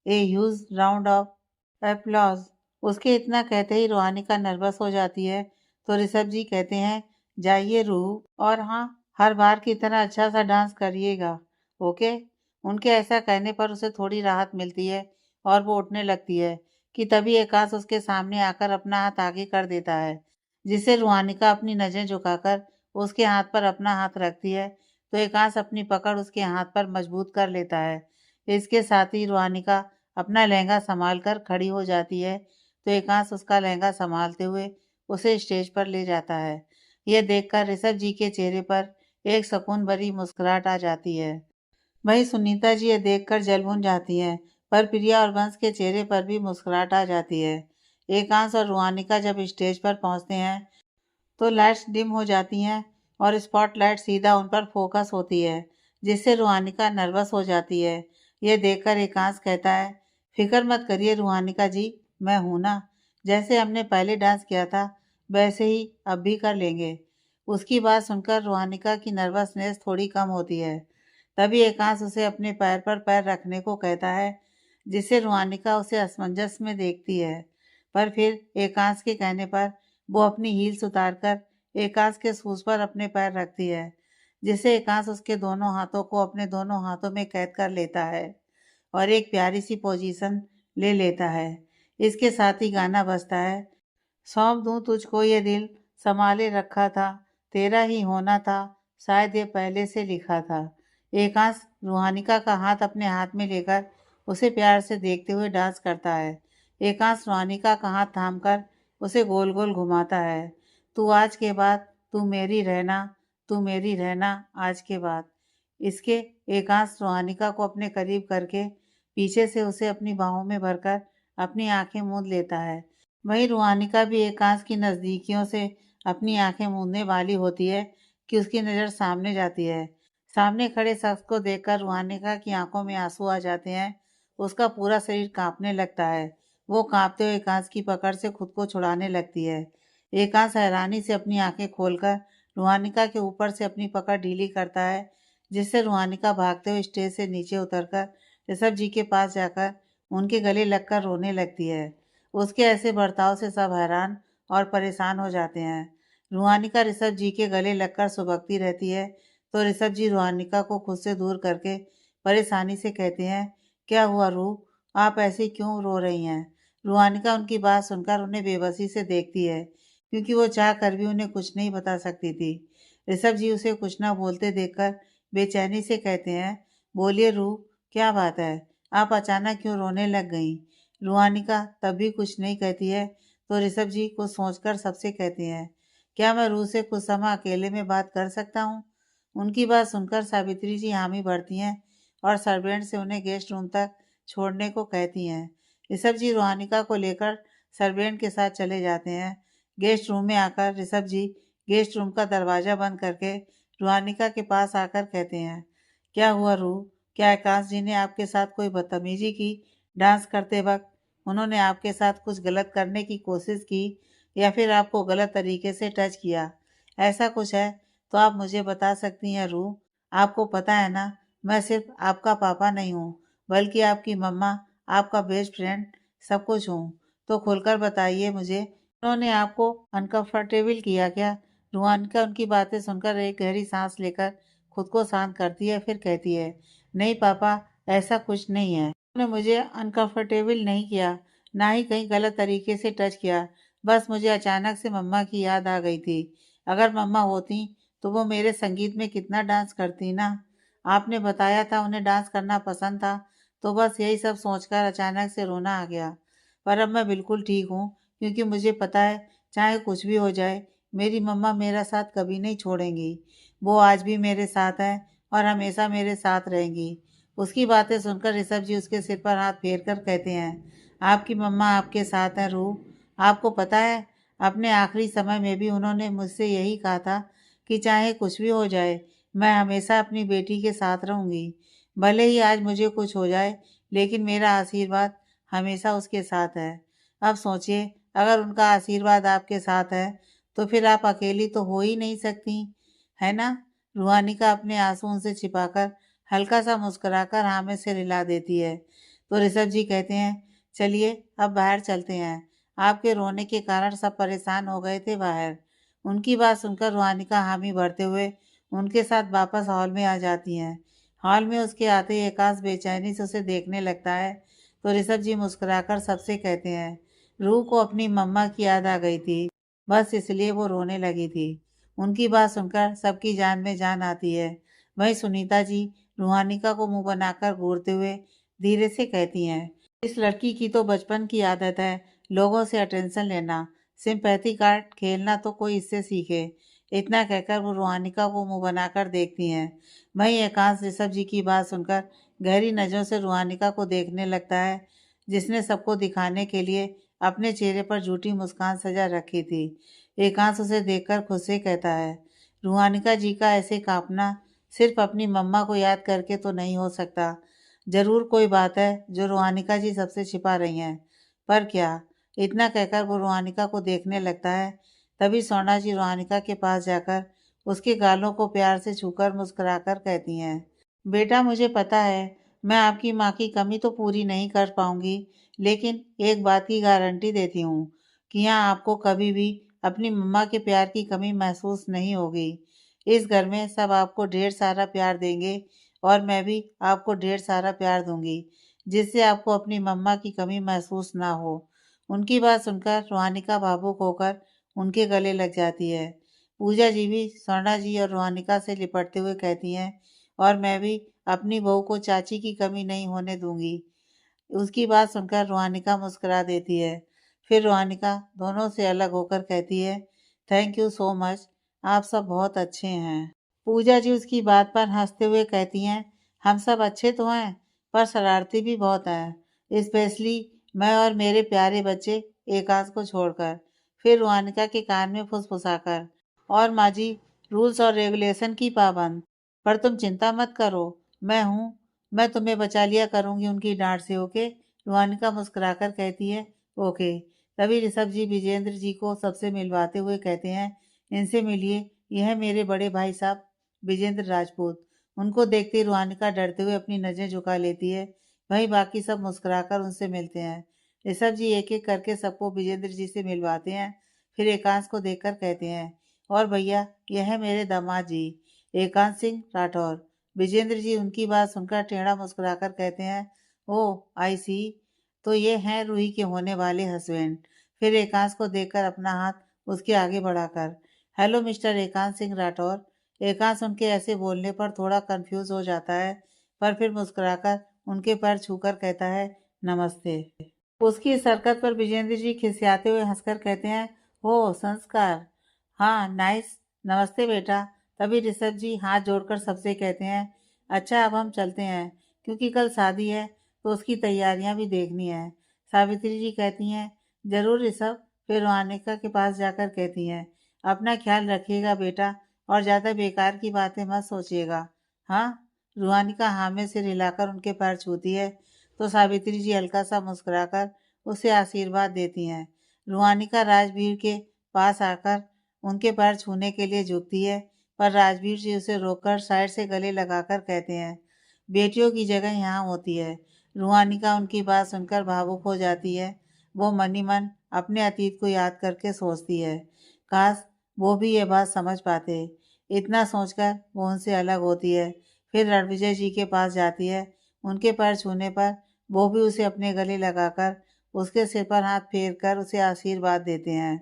a huge round of applause. उसके इतना कहते ही रूहानिका नर्वस हो जाती है तो ऋषभ जी कहते हैं, जाइए रूह, और हाँ, हर बार की तरह अच्छा सा डांस करिएगा, ओके। उनके ऐसा कहने पर उसे थोड़ी राहत मिलती है और वो उठने लगती है कि तभी एकांश उसके सामने आकर अपना हाथ आगे कर देता है, जिससे रूहानिका अपनी नज़रें झुकाकर उसके हाथ पर अपना हाथ रखती है तो एकांश अपनी पकड़ उसके हाथ पर मजबूत कर लेता है। इसके साथ ही रूहानिका अपना लहंगा संभाल कर खड़ी हो जाती है तो एकांश उसका लहंगा संभालते हुए उसे स्टेज पर ले जाता है। यह देखकर ऋषभ जी के चेहरे पर एक सुकून भरी मुस्कुराहट आ जाती है। वहीं सुनीता जी ये देखकर जल जाती हैं, पर प्रिया और वंश के चेहरे पर भी मुस्कुराहट आ जाती है। एकांश और रूहानिका जब स्टेज पर पहुंचते हैं तो लाइट्स डिम हो जाती हैं और स्पॉटलाइट सीधा उन पर फोकस होती है, जिससे रूहानिका नर्वस हो जाती है। यह देखकर एकांश कहता है, फिक्र मत करिए रूहानिका जी, मैं हूं ना। जैसे हमने पहले डांस किया था वैसे ही अब भी कर लेंगे। उसकी बात सुनकर रूहानिका की नर्वसनेस थोड़ी कम होती है। तभी एकांश उसे अपने पैर पर पैर रखने को कहता है, जिससे रूहानिका उसे असमंजस में देखती है। पर फिर एकांश के कहने पर वो अपनी हील्स उतारकर एकांश के शूज पर अपने पैर रखती है, जिससे एकांश उसके दोनों हाथों को अपने दोनों हाथों में कैद कर लेता है और एक प्यारी सी पोजीशन ले लेता है। इसके साथ ही गाना बजता है, सौंप दूं तुझको ये दिल, संभाले रखा था, तेरा ही होना था, शायद ये पहले से लिखा था। एकांश रूहानिका का हाथ अपने हाथ में लेकर उसे प्यार से देखते हुए डांस करता है। एकांश रूहानिका का हाथ थामकर उसे गोल गोल घुमाता है। तू आज के बाद तू मेरी रहना, तू मेरी रहना आज के बाद। इसके एकांश रूहानिका को अपने करीब करके पीछे से उसे अपनी बाहों में भरकर अपनी आंखें मूंद लेता है। वहीं रूहानिका भी एकांश की नज़दीकियों से अपनी आंखें मूंदने वाली होती है कि उसकी नज़र सामने जाती है। सामने खड़े शख्स को देखकर रूहानिका की आंखों में आंसू आ जाते हैं। उसका पूरा शरीर कांपने लगता है। वो कांपते हुए एकांश की पकड़ से खुद को छुड़ाने लगती है। एकांश हैरानी से अपनी आंखें खोलकर रूहानिका के ऊपर से अपनी पकड़ ढीली करता है, जिससे रूहानिका भागते हुए स्टेज से नीचे उतरकर ऋषभ जी के पास जाकर उनके गले लगकर रोने लगती है। उसके ऐसे बर्ताव से सब हैरान और परेशान हो जाते हैं। रूहानिका ऋषभ जी के गले लगकर सुबकती रहती है तो ऋषभ जी रूहानिका को खुद से दूर करके परेशानी से कहते हैं, क्या हुआ रूह, आप ऐसे क्यों रो रही हैं। रूहानिका उनकी बात सुनकर उन्हें बेबसी से देखती है, क्योंकि वो चाह कर भी उन्हें कुछ नहीं बता सकती थी। ऋषभ जी उसे कुछ ना बोलते देखकर बेचैनी से कहते हैं, बोलिए रूह, क्या बात है, आप अचानक क्यों रोने लग गई। रूहानिका तब भी कुछ नहीं कहती है तो ऋषभ जी कुछ सोचकर सबसे कहते हैं, क्या मैं रूह से कुछ समय अकेले में बात कर सकता हूँ। उनकी बात सुनकर सावित्री जी हामी भरती हैं और सर्वेंट से उन्हें गेस्ट रूम तक छोड़ने को कहती हैं। ऋषभ जी रूहानिका को लेकर सर्वेंट के साथ चले जाते हैं। गेस्ट रूम में आकर ऋषभ जी गेस्ट रूम का दरवाज़ा बंद करके रूहानिका के पास आकर कहते हैं, क्या हुआ रूह, क्या आकाश जी ने आपके साथ कोई बदतमीजी की। डांस करते वक्त उन्होंने आपके साथ कुछ गलत करने की कोशिश की या फिर आपको गलत तरीके से टच किया, ऐसा कुछ है तो आप मुझे बता सकती हैं रूह। आपको पता है ना, मैं सिर्फ आपका पापा नहीं हूँ बल्कि आपकी मम्मा, आपका बेस्ट फ्रेंड, सब कुछ हूँ। तो खुलकर बताइए मुझे, उन्होंने आपको अनकंफर्टेबल किया क्या। रूहानिका उनकी बातें सुनकर एक गहरी सांस लेकर खुद को शांत करती है, फिर कहती है, नहीं पापा, ऐसा कुछ नहीं है। उन्होंने मुझे अनकंफर्टेबल नहीं किया, ना ही कहीं गलत तरीके से टच किया। बस मुझे अचानक से मम्मा की याद आ गई थी। अगर मम्मा होती तो वो मेरे संगीत में कितना डांस करती ना। आपने बताया था उन्हें डांस करना पसंद था, तो बस यही सब सोचकर अचानक से रोना आ गया। पर अब मैं बिल्कुल ठीक हूँ, क्योंकि मुझे पता है चाहे कुछ भी हो जाए मेरी मम्मा मेरा साथ कभी नहीं छोड़ेंगी। वो आज भी मेरे साथ हैं और हमेशा मेरे साथ रहेंगी। उसकी बातें सुनकर ऋषभ जी उसके सिर पर हाथ फेर कर कहते हैं, आपकी मम्मा आपके साथ हैं रूह। आपको पता है, अपने आखिरी समय में भी उन्होंने मुझसे यही कहा था कि चाहे कुछ भी हो जाए, मैं हमेशा अपनी बेटी के साथ रहूँगी। भले ही आज मुझे कुछ हो जाए, लेकिन मेरा आशीर्वाद हमेशा उसके साथ है। अब सोचिए, अगर उनका आशीर्वाद आपके साथ है, तो फिर आप अकेली तो हो ही नहीं सकती, है ना? रूहानिका अपने आंसू उनसे छिपाकर हल्का सा मुस्कुराकर हाँ में सिर हिला देती है। तो ऋषभ जी कहते हैं, चलिए अब बाहर चलते हैं। आपके रोने के कारण सब परेशान हो गए थे बाहर। उनकी बात सुनकर रूहानिका हामी भरते हुए उनके साथ वापस हॉल में आ जाती हैं। हॉल में उसके आते ही एकांश बेचैनी से उसे देखने लगता है। तो ऋषभ जी मुस्कुराकर सबसे कहते हैं, रूह को अपनी मम्मा की याद आ गई थी, बस इसलिए वो रोने लगी थी। उनकी बात सुनकर सबकी जान में जान आती है। वहीं सुनीता जी रूहानिका को मुंह बनाकर घूरते हुए धीरे से कहती हैं, इस लड़की की तो बचपन की आदत है लोगों से अटेंशन लेना, सिंपैथी कार्ड खेलना तो कोई इससे सीखे। इतना कहकर वो रूहानिका को मुंह बनाकर देखती हैं। वहीं एकांश ऋषभ जी की बात सुनकर गहरी नजरों से रूहानिका को देखने लगता है, जिसने सबको दिखाने के लिए अपने चेहरे पर झूठी मुस्कान सजा रखी थी। एकांश उसे देखकर खुद से कहता है, रूहानिका जी का ऐसे कांपना सिर्फ अपनी मम्मा को याद करके तो नहीं हो सकता। जरूर कोई बात है जो रूहानिका जी सबसे छिपा रही हैं। पर क्या? इतना कहकर वो रूहानिका को देखने लगता है। तभी सोना जी रूहानिका के पास जाकर उसके गालों को प्यार से छूकर मुस्कुराकर कहती हैं, बेटा मुझे पता है मैं आपकी माँ की कमी तो पूरी नहीं कर पाऊंगी, लेकिन एक बात की गारंटी देती हूँ कि यहाँ आपको कभी भी अपनी मम्मा के प्यार की कमी महसूस नहीं होगी। इस घर में सब आपको ढेर सारा प्यार देंगे और मैं भी आपको ढेर सारा प्यार दूंगी, जिससे आपको अपनी मम्मा की कमी महसूस ना हो। उनकी बात सुनकर रूहानिका भावुक होकर उनके गले लग जाती है। पूजा जी भी स्वर्णा जी और रूहानिका से लिपटते हुए कहती हैं, और मैं भी अपनी बहू को चाची की कमी नहीं होने दूंगी। उसकी बात सुनकर रूहानिका मुस्कुरा देती है। फिर रूहानिका दोनों से अलग होकर कहती है, थैंक यू सो मच, आप सब बहुत अच्छे हैं। पूजा जी उसकी बात पर हंसते हुए कहती हैं, हम सब अच्छे तो हैं, पर शरारती भी बहुत हैं, स्पेशली मैं और मेरे प्यारे बच्चे एकांश को छोड़कर। फिर रूहानिका के कान में फुसफुसाकर, और माँ जी, रूल्स और रेगुलेशन की पाबंद, पर तुम चिंता मत करो, मैं हूँ, मैं तुम्हें बचा लिया करूंगी उनकी डांट से। ओके? रूहानिका मुस्कुराकर कहती है, ओके। तभी ऋषभ जी विजेंद्र जी को सबसे मिलवाते हुए कहते हैं, इनसे मिलिए, यह मेरे बड़े भाई साहब विजेंद्र राजपूत। उनको देखते ही रूहानिका डरते हुए अपनी नजरें झुका लेती है। वहीं बाकी सब मुस्कुराकर उनसे मिलते हैं। ऋषभ जी एक एक करके सबको विजेंद्र जी से मिलवाते हैं। फिर एकांश को देखकर कहते हैं, और भैया यह है मेरे दामाद जी, एकांश सिंह राठौर। विजेंद्र जी उनकी बात सुनकर टेढ़ा मुस्कुराकर कहते हैं, ओह आई सी, तो ये हैं रूही के होने वाले हस्बैंड। फिर एकांश को देखकर अपना हाथ उसके आगे बढ़ाकर, हेलो मिस्टर एकांश सिंह राठौर। एकांश उनके ऐसे बोलने पर थोड़ा कंफ्यूज हो जाता है, पर फिर मुस्कुराकर उनके पैर छूकर कहता है, नमस्ते। उसकी इस हरकत पर विजेंद्र जी खिसियाते हुए हंसकर कहते हैं, हो संस्कार, हाँ नाइस, नमस्ते बेटा। तभी ऋषभ जी हाथ जोड़कर सबसे कहते हैं, अच्छा अब हम चलते हैं, क्योंकि कल शादी है तो उसकी तैयारियां भी देखनी है। सावित्री जी कहती हैं, जरूर ऋषभ। फिर रोहानिका के पास जाकर कहती हैं, अपना ख्याल रखिएगा बेटा, और ज़्यादा बेकार की बातें मत सोचिएगा। हाँ? रूहानिका हाँ में सिर हिलाकर उनके पैर छूती है। तो सावित्री जी हल्का सा मुस्कुराकर उसे आशीर्वाद देती हैं। रूहानिका राजवीर के पास आकर उनके पैर छूने के लिए झुकती है, पर राजवीर जी उसे रोककर साइड से गले लगाकर कहते हैं, बेटियों की जगह यहाँ होती है। रूहानिका उनकी बात सुनकर भावुक हो जाती है। वो मन ही मन अपने अतीत को याद करके सोचती है, काश वो भी ये बात समझ पाते। इतना सोचकर वो उनसे अलग होती है। फिर रणविजय जी के पास जाती है। उनके पैर छूने पर वो भी उसे अपने गले लगाकर उसके सिर पर हाथ फेर कर उसे आशीर्वाद देते हैं।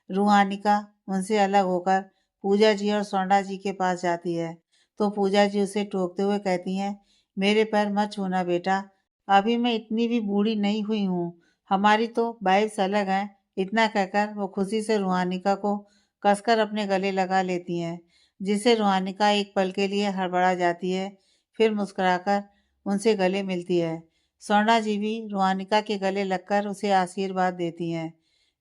रूहानिका उनसे अलग होकर पूजा जी और स्वर्णा जी के पास जाती है। तो पूजा जी उसे टोकते हुए कहती हैं, मेरे पैर मत छूना बेटा, अभी मैं इतनी भी बूढ़ी नहीं हुई हूँ, हमारी तो वाइब्स अलग हैं। इतना कहकर वो खुशी से रूहानिका को कसकर अपने गले लगा लेती हैं, जिससे रूहानिका एक पल के लिए हड़बड़ा जाती है। फिर मुस्कुराकर उनसे गले मिलती है। स्वर्णा जी भी रुहानिका के गले लगकर उसे आशीर्वाद देती हैं।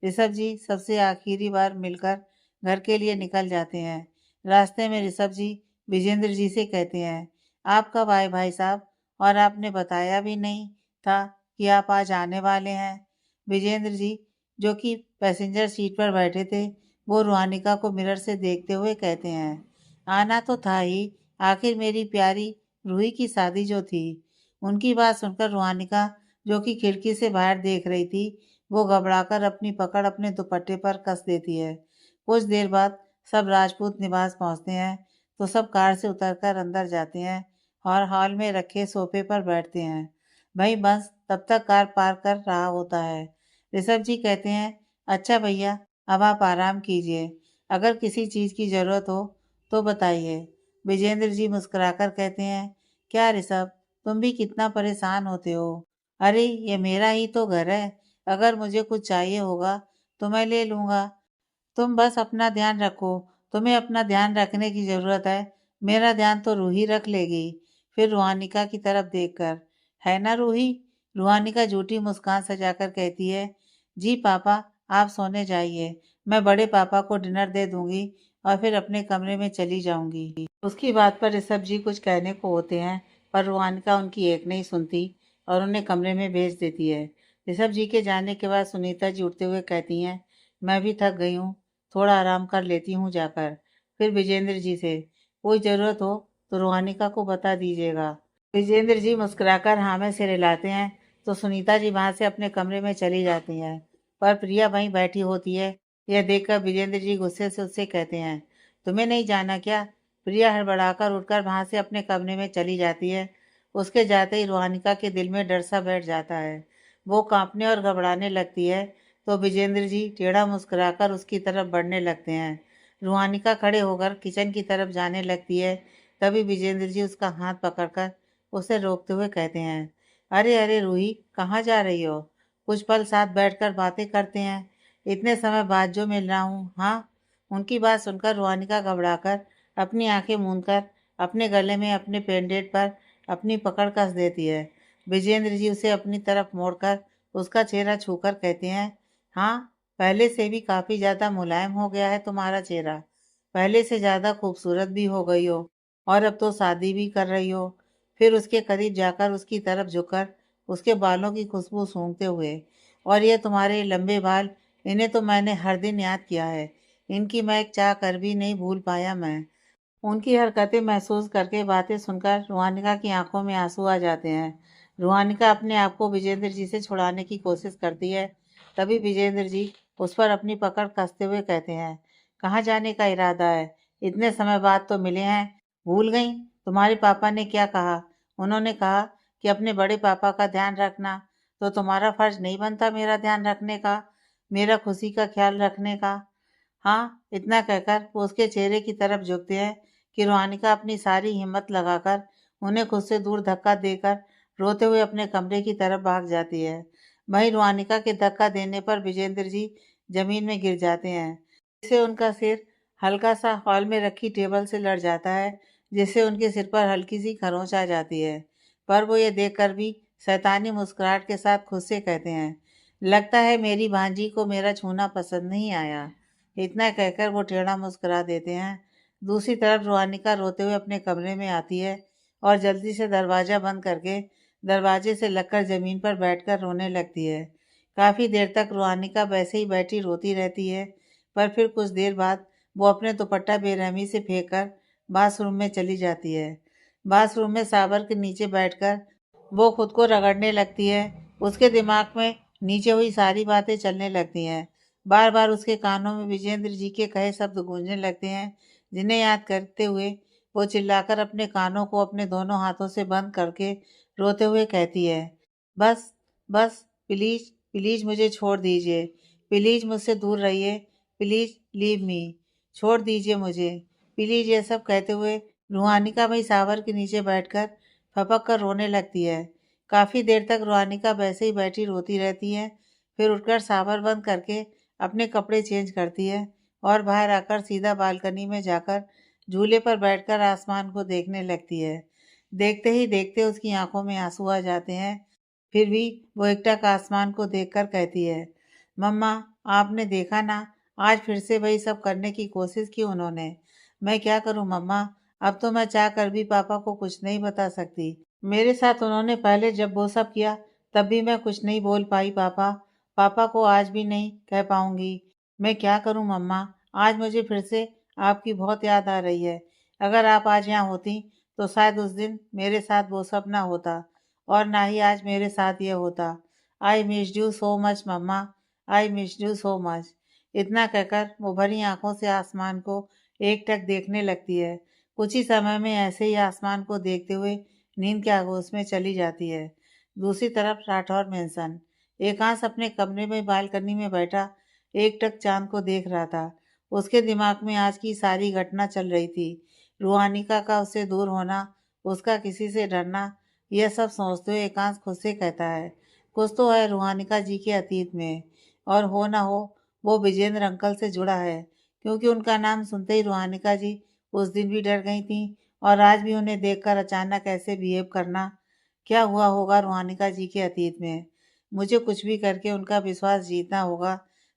ऋषभ जी सबसे आखिरी बार मिलकर घर के लिए निकल जाते हैं। रास्ते में ऋषभ जी विजेंद्र जी से कहते हैं, आप कब आए भाई साहब, और आपने बताया भी नहीं था कि आप आज आने वाले हैं। विजेंद्र जी, जो कि पैसेंजर सीट पर बैठे थे, वो रुहानिका को मिरर से देखते हुए कहते हैं, आना तो था ही, आखिर मेरी प्यारी रूही की शादी जो थी। उनकी बात सुनकर रुहानिका, जो कि खिड़की से बाहर देख रही थी, वो घबराकर अपनी पकड़ अपने दुपट्टे पर कस देती है। कुछ देर बाद सब राजपूत निवास पहुंचते हैं तो सब कार से उतरकर अंदर जाते हैं और हॉल में रखे सोफे पर बैठते हैं। भाई बंस तब तक कार पार कर रहा होता है। ऋषभ जी कहते हैं, अच्छा भैया, अब आप आराम कीजिए, अगर किसी चीज़ की ज़रूरत हो तो बताइए। विजेंद्र जी मुस्कुराकर कहते हैं, क्या ऋषभ, तुम भी कितना परेशान होते हो। अरे ये मेरा ही तो घर है, अगर मुझे कुछ चाहिए होगा तो मैं ले लूँगा। तुम बस अपना ध्यान रखो। तुम्हें अपना ध्यान रखने की ज़रूरत है, मेरा ध्यान तो रूही रख लेगी। फिर रुहानिका की तरफ देखकर, है ना रूही? रुहानिका झूठी मुस्कान सजाकर कहती है, जी पापा, आप सोने जाइए, मैं बड़े पापा को डिनर दे दूंगी और फिर अपने कमरे में चली जाऊंगी। उसकी बात पर ऋषभ जी कुछ कहने को होते हैं, पर रुहानिका उनकी एक नहीं सुनती और उन्हें कमरे में भेज देती है। ऋषभ जी के जाने के बाद सुनीता जी उठते हुए कहती हैं, मैं भी थक गई हूँ, थोड़ा आराम कर लेती हूँ जाकर। फिर विजेंद्र जी से, कोई ज़रूरत हो तो रुहानिका को बता दीजिएगा। विजेंद्र जी मुस्कुराकर हाँ में सिर हिलाते हैं तो सुनीता जी वहाँ से अपने कमरे में चली जाती हैं, पर प्रिया वहीं बैठी होती है। यह देखकर विजेंद्र जी गुस्से से उससे कहते हैं, तुम्हें नहीं जाना क्या? प्रिया हड़बड़ाकर उठकर वहाँ से अपने कमरे में चली जाती है। उसके जाते ही रुहानिका के दिल में डर सा बैठ जाता है। वो कांपने और घबराने लगती है तो विजेंद्र जी टेढ़ा मुस्कुराकर उसकी तरफ बढ़ने लगते हैं। रुहानिका खड़े होकर किचन की तरफ जाने लगती है। तभी विजेंद्र जी उसका हाथ पकड़कर उसे रोकते हुए कहते हैं, अरे अरे रूही, कहाँ जा रही हो? कुछ पल साथ बैठकर बातें करते हैं, इतने समय बाद जो मिल रहा हूँ। हाँ। उनकी बात सुनकर रुहानिका घबराकर अपनी आंखें मूंदकर अपने गले में अपने पेंडेंट पर अपनी पकड़ कस देती है। विजेंद्र जी उसे अपनी तरफ मोड़कर उसका चेहरा छूकर कहते हैं, हाँ, पहले से भी काफ़ी ज़्यादा मुलायम हो गया है तुम्हारा चेहरा, पहले से ज़्यादा खूबसूरत भी हो गई हो, और अब तो शादी भी कर रही हो। फिर उसके करीब जाकर उसकी तरफ झुककर उसके बालों की खुशबू सूंघते हुए, और ये तुम्हारे लंबे बाल, इन्हें तो मैंने हर दिन याद किया है, इनकी मैं एक चाह कर भी नहीं भूल पाया मैं। उनकी हरकतें महसूस करके बातें सुनकर रुहानिका की आंखों में आंसू आ जाते हैं। रुहानिका अपने आप को विजेंद्र जी से छुड़ाने की कोशिश करती है। तभी विजेंद्र जी उस पर अपनी पकड़ कसते हुए कहते हैं, कहाँ जाने का इरादा है? इतने समय बाद तो मिले हैं, भूल गई तुम्हारे पापा ने क्या कहा? उन्होंने कहा कि अपने बड़े पापा का ध्यान रखना, तो तुम्हारा फर्ज नहीं बनता मेरा ध्यान रखने का, मेरा खुशी का ख्याल रखने का? हाँ, इतना कहकर वो उसके चेहरे की तरफ झुकते हैं कि रुहानिका अपनी सारी हिम्मत लगाकर उन्हें खुद से दूर धक्का देकर रोते हुए अपने कमरे की तरफ भाग जाती है। वहीं रुहानिका के धक्का देने पर विजेंद्र जी जमीन में गिर जाते हैं, जिससे उनका सिर हल्का सा हॉल में रखी टेबल से लड़ जाता है, जिससे उनके सिर पर हल्की सी खरोंच आ जाती है। पर वो ये देखकर भी शैतानी मुस्कुराहट के साथ खुद से कहते हैं, लगता है मेरी भांजी को मेरा छूना पसंद नहीं आया। इतना कहकर वो टेढ़ा मुस्कुरा देते हैं। दूसरी तरफ रुहानिका रोते हुए अपने कमरे में आती है और जल्दी से दरवाज़ा बंद करके दरवाजे से लगकर ज़मीन पर बैठकर रोने लगती है। काफ़ी देर तक रुहानिका वैसे ही बैठी रोती रहती है, पर फिर कुछ देर बाद वो अपने दुपट्टा बेरहमी से फेंक कर बाथरूम में चली जाती है। बाथरूम में शावर के नीचे बैठकर वो खुद को रगड़ने लगती है। उसके दिमाग में नीचे हुई सारी बातें चलने लगती हैं। बार बार उसके कानों में विजेंद्र जी के कहे शब्द गूंजने लगते हैं, जिन्हें याद करते हुए वो चिल्लाकर अपने कानों को अपने दोनों हाथों से बंद करके रोते हुए कहती है, बस, बस, प्लीज प्लीज मुझे छोड़ दीजिए, प्लीज मुझसे दूर रहिए, प्लीज लीव मी, छोड़ दीजिए मुझे, प्लीज। ये सब कहते हुए रूहानिका वही सावर के नीचे बैठकर फपक कर रोने लगती है। काफ़ी देर तक रूहानिका वैसे ही बैठी रोती रहती है। फिर उठकर सावर बंद करके अपने कपड़े चेंज करती है और बाहर आकर सीधा बालकनी में जाकर झूले पर बैठकर आसमान को देखने लगती है। देखते ही देखते उसकी आंखों में आंसू आ जाते हैं। फिर भी वो एकटक आसमान को देखकर कहती है, मम्मा, आपने देखा ना, आज फिर से वही सब करने की कोशिश की उन्होंने। मैं क्या करूं मम्मा, अब तो मैं चाह कर भी पापा को कुछ नहीं बता सकती। मेरे साथ उन्होंने पहले जब वो सब किया तब भी मैं कुछ नहीं बोल पाई पापा। पापा को आज भी नहीं कह पाऊंगी। मैं क्या करूं मम्मा, आज मुझे फिर से आपकी बहुत याद आ रही है। अगर आप आज यहाँ होती तो शायद उस दिन मेरे साथ वो सब ना होता और ना ही आज मेरे साथ ये होता। I miss you so much mamma, I miss you so much. इतना कहकर वो भरी आंखों से आसमान को एकटक देखने लगती है। कुछ ही समय में ऐसे ही आसमान को देखते हुए नींद के आगोश में चली जाती है। दूसरी तरफ राठौर मेंशन एकांश अपने कमरे में बालकनी में बैठा एकटक चांद को देख रहा था। उसके दिमाग में आज की सारी घटना चल रही थी। रूहानिका का उससे दूर होना, उसका किसी से डरना, यह सब सोचते हुए एकांश खुद से कहता है, कुछ तो है रूहानिका जी के अतीत में, और हो ना हो वो विजेंद्र अंकल से जुड़ा है, क्योंकि उनका नाम सुनते ही रूहानिका जी उस दिन भी डर गई थी और आज भी उन्हें देखकर अचानक ऐसे बिहेव करना। क्या हुआ होगा रूहानिका जी के अतीत में? मुझे कुछ भी करके उनका विश्वास जीतना होगा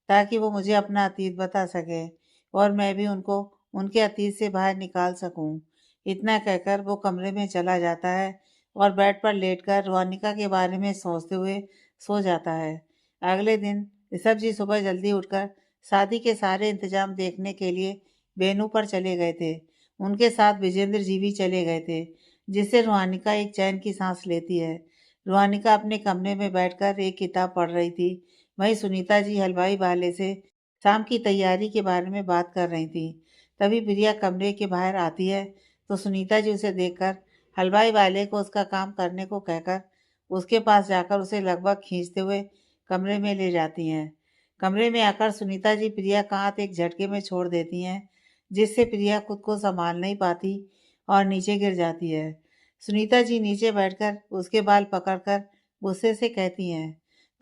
ताकि वो मुझे अपना अतीत बता सके और मैं भी उनको उनके अतीत से बाहर निकाल सकूं। इतना कहकर वो कमरे में चला जाता है और बेड पर लेटकर रोनिका के बारे में सोचते हुए सो जाता है। अगले दिन ऋषभ जी सुबह जल्दी उठकर शादी के सारे इंतजाम देखने के लिए वेन्यू पर चले गए थे। उनके साथ विजेंद्र जी भी चले गए थे, जिससे रोहानिका एक चैन की सांस लेती है। रोहानिका अपने कमरे में बैठकर एक किताब पढ़ रही थी। वहीं सुनीता जी हलवाई वाले से शाम की तैयारी के बारे में बात कर रही थी। तभी प्रिया कमरे के बाहर आती है तो सुनीता जी उसे देखकर हलवाई वाले को उसका काम करने को कहकर उसके पास जाकर उसे लगभग खींचते हुए कमरे में ले जाती हैं। कमरे में आकर सुनीता जी प्रिया का हाथ एक झटके में छोड़ देती हैं, जिससे प्रिया खुद को संभाल नहीं पाती और नीचे गिर जाती है। सुनीता जी नीचे बैठकर उसके बाल पकड़कर गुस्से से कहती हैं,